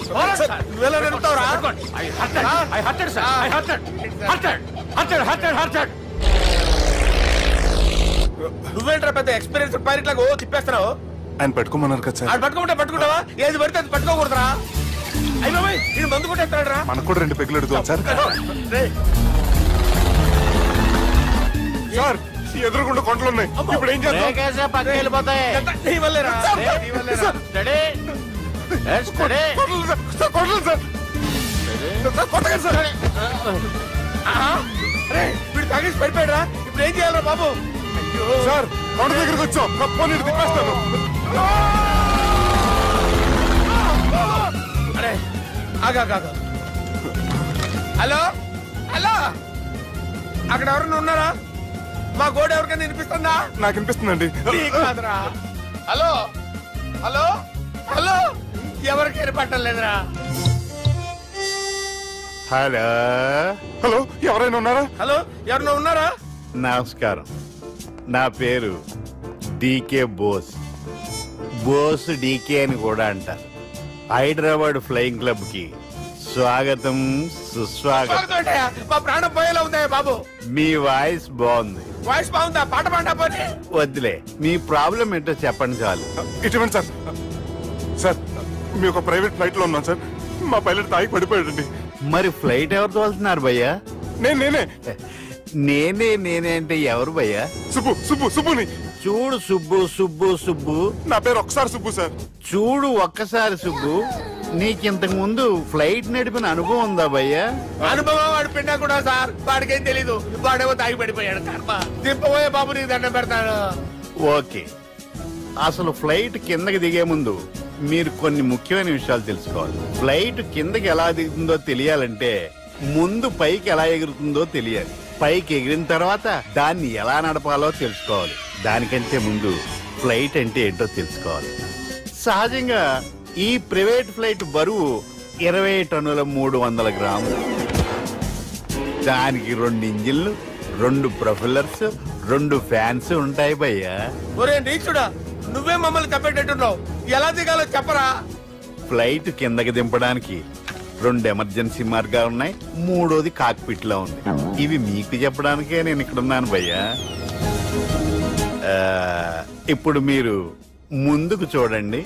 నువ్వేంట్రా పెద్ద ఎక్స్పీరియన్స్ పైరెట్ లాగా తిప్పేస్తున్నావు? ఆయన పెట్టుకోమన్నారు కదా సార్. ఆయన పట్టుకుంటావా? ఏది పడితే అది పట్టుకోకూడదురా. అయ్యి బాబాయ్ ఇది మందు కొట్టేస్తాడు రా. మనకు కూడా 2 పెగ్గులు అడుగుతాం సార్. సార్ ఎదురుకుండా కొండలు ఉన్నాయి, ఇప్పుడు ఏం చేద్దాం? పక్కకి వెళ్ళిపోతాయి. వీడు తాగేసి పడిపోయాడా? ఇప్పుడు ఏం చేయాలరా బాబు? సార్ కొండ దగ్గరికి వచ్చాం, కప్పని తిప్పేస్తాను. అరే ఆగా. హలో హలో, అక్కడ ఎవరన్నా ఉన్నారా? మా గోడ ఎవరికైనా వినిపిస్తుందా? నాకు వినిపిస్తుందండి. కాదురా. హలో హలో హలో, ఎవరికి ఏర్పట్టలేదురా. హలో హలో, ఎవరైనా ఉన్నారా? హలో ఎవరైనా ఉన్నారా? నమస్కారం, నా పేరు డీకే బోస్. బోస్ డీకే అని కూడా అంటారు. హైదరాబాద్ ఫ్లయింగ్ క్లబ్ కి స్వాగతం సుస్వాగతం. మా ప్రాణం పోయేలా ఉందా బాబు? మీ వాయిస్ బాగుంది. వాయిస్ బాగుందా? పాట పాడా పోనీ. వద్దులే, మీ ప్రాబ్లం ఏంటో చెప్పండి చాలు. ఇటువంటి సార్, సార్ మీ ఒక ప్రైవేట్ ఫ్లైట్ లో ఉన్నాం సార్. మా పైలట్ తాగి పడిపోయాడండి. మరి ఫ్లైట్ ఎవరు తోలుతున్నారు భయ్యా? నేనే అంటే ఎవరు భయ్యా? సుబ్బుని. చూడు సుబ్బు. నా పేరు ఒకసారి సుబ్బు సార్. చూడు ఒక్కసారి సుబ్బు, నీకింతకు ముందు ఫ్లైట్ నడిపిన అనుభవం ఉందా భయ్యా? అనుభవం వాడు పిండా కూడా సార్, వాడికేం తెలీదు. వాడేమో తాగి పడిపోయాడు. దింపబోయే బాబు నీకు దండం పెడతాడు. ఓకే, అసలు ఫ్లైట్ కిందకి దిగే ముందు మీరు కొన్ని ముఖ్యమైన విషయాలు తెలుసుకోవాలి. ఫ్లైట్ కిందకి ఎలా దిగుతుందో తెలియాలంటే ముందు పైకి ఎలా ఎగురుతుందో తెలియాలి. పైకి ఎగిరిన తర్వాత దాన్ని ఎలా నడపాలో తెలుసుకోవాలి. దానికంటే ముందు ఫ్లైట్ అంటే ఏంటో తెలుసుకోవాలి. సహజంగా ఈ ప్రైవేట్ ఫ్లైట్ బరువు 20 టన్నుల 300 గ్రాములు. దానికి 2 ఇంజిన్లు, 2 ప్రొఫెల్లర్స్, 2 ఫ్యాన్స్ ఉంటాయి భయ్యా. ఒరే నీచుడా, నువ్వే మమ్మల్ని తప్పేటట్టున్నావు. ఎలా దిగాలో చెప్పరా? ఫ్లైట్ కిందకి దింపడానికి 2 ఎమర్జెన్సీ మార్గాలు ఉన్నాయి, 3వది కాక్పిట్ లో ఉంది. ఇవి మీకు చెప్పడానికే నేను ఇక్కడ ఉన్నాను భయ్యా. ఇప్పుడు మీరు ముందుకు చూడండి.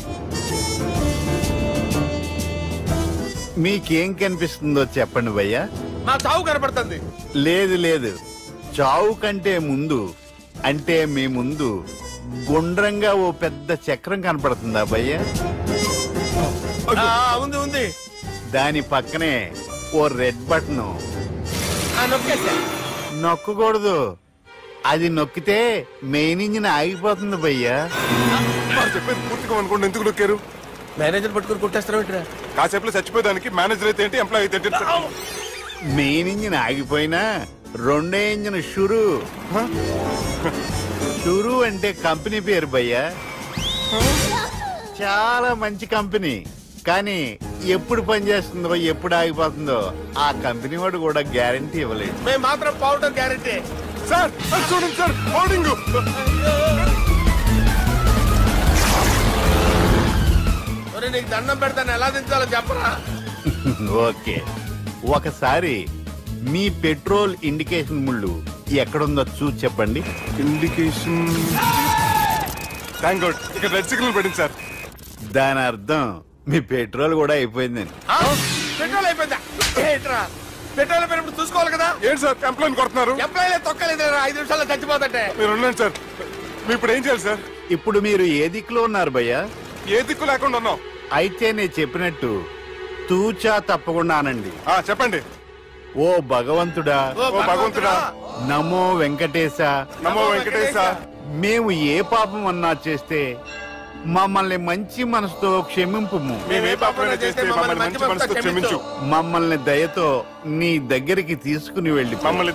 మీకేం కనిపిస్తుందో చెప్పండి భయ్యా. మా చావు కనపడుతుంది. లేదు, చావు కంటే ముందు అంటే మీ ముందు గుండ్రంగా ఓ పెద్ద చక్రం కనపడుతుందా భయ్యా? ఉంది. దాని పక్కనే ఓ రెడ్ బటన్. నొక్కకూడదు, అది నొక్కితే మెయిన్ ఇంజిన్ ఆగిపోతుంది భయ్యా. చెప్పేది పూర్తిగా అనుకోండి. ఎందుకు నొక్కారు? మేనేజర్ పట్టుకుని కొట్టేస్తారా? కాసేపులో చచ్చిపోయేదానికి మేనేజర్ అయితే ఏంటి, ఎంప్లాయ్ అయితే ఏంటి? మెయిన్ ఇంజిన్ ఆగిపోయినా 2వ ఇంజిన్ షురు అంటే కంపెనీ పేరు భయ్యా. చాలా మంచి కంపెనీ, కానీ ఎప్పుడు పనిచేస్తుందో ఎప్పుడు ఆగిపోతుందో ఆ కంపెనీ వాడు కూడా గ్యారంటీ ఇవ్వలేదు. మేము మాత్రం పౌడర్ గ్యారంటీ. సార్ చూడండి సార్ పౌడింగ్. నీకు దండం పెడతాను, ఎలా దించాలో చెప్పరా? ఓకే, ఒకసారి మీ పెట్రోల్ ఇండికేషన్ ముళ్ళు ఎక్కడుందో చూసి చెప్పండి. ఇండికేషన్ థ్యాంక్ గాడ్ ఇక్కడ రెడ్ సిగ్నల్ పడింది సార్. దాని అర్థం మీ పెట్రోల్ కూడా అయిపోయిందని. పెట్రోల్ అయిపోయిందా? ఏంట్రా పెట్రోల్ అయిపోయినప్పుడు చూసుకోవాలి కదా. ఏంటి సార్ కంప్లైంట్ కొడుతున్నారు? ఎంప్లాయీలే తొక్కలేదు, 5 నిమిషాల్లో చచ్చిపోతుంటే. మీరు ఉండండి సార్. మీరు ఇప్పుడు ఏం చేయాలి సార్? ఇప్పుడు మీరు ఏ దిక్కులో ఉన్నారు భయ్యా? ఏ దిక్కు లేకుండా ఉన్నాం. అయితే నేను చెప్పినట్టు తూచా తప్పకుండా అనండి. చెప్పండి. ఓ భగవంతుడా, ఓ భగవంతుడా, నమో వెంకటేశ, నమో వెంకటేశ. మేము ఏ పాపం అన్నా చేస్తే మమ్మల్ని మంచి మనసుతో క్షమింపు. మేమే పాపమైనా చేస్తే మమ్మల్ని మంచి మనసుతో క్షమించు. మమ్మల్ని దయతో నీ దగ్గరికి తీసుకుని వెళ్ళి మమ్మల్ని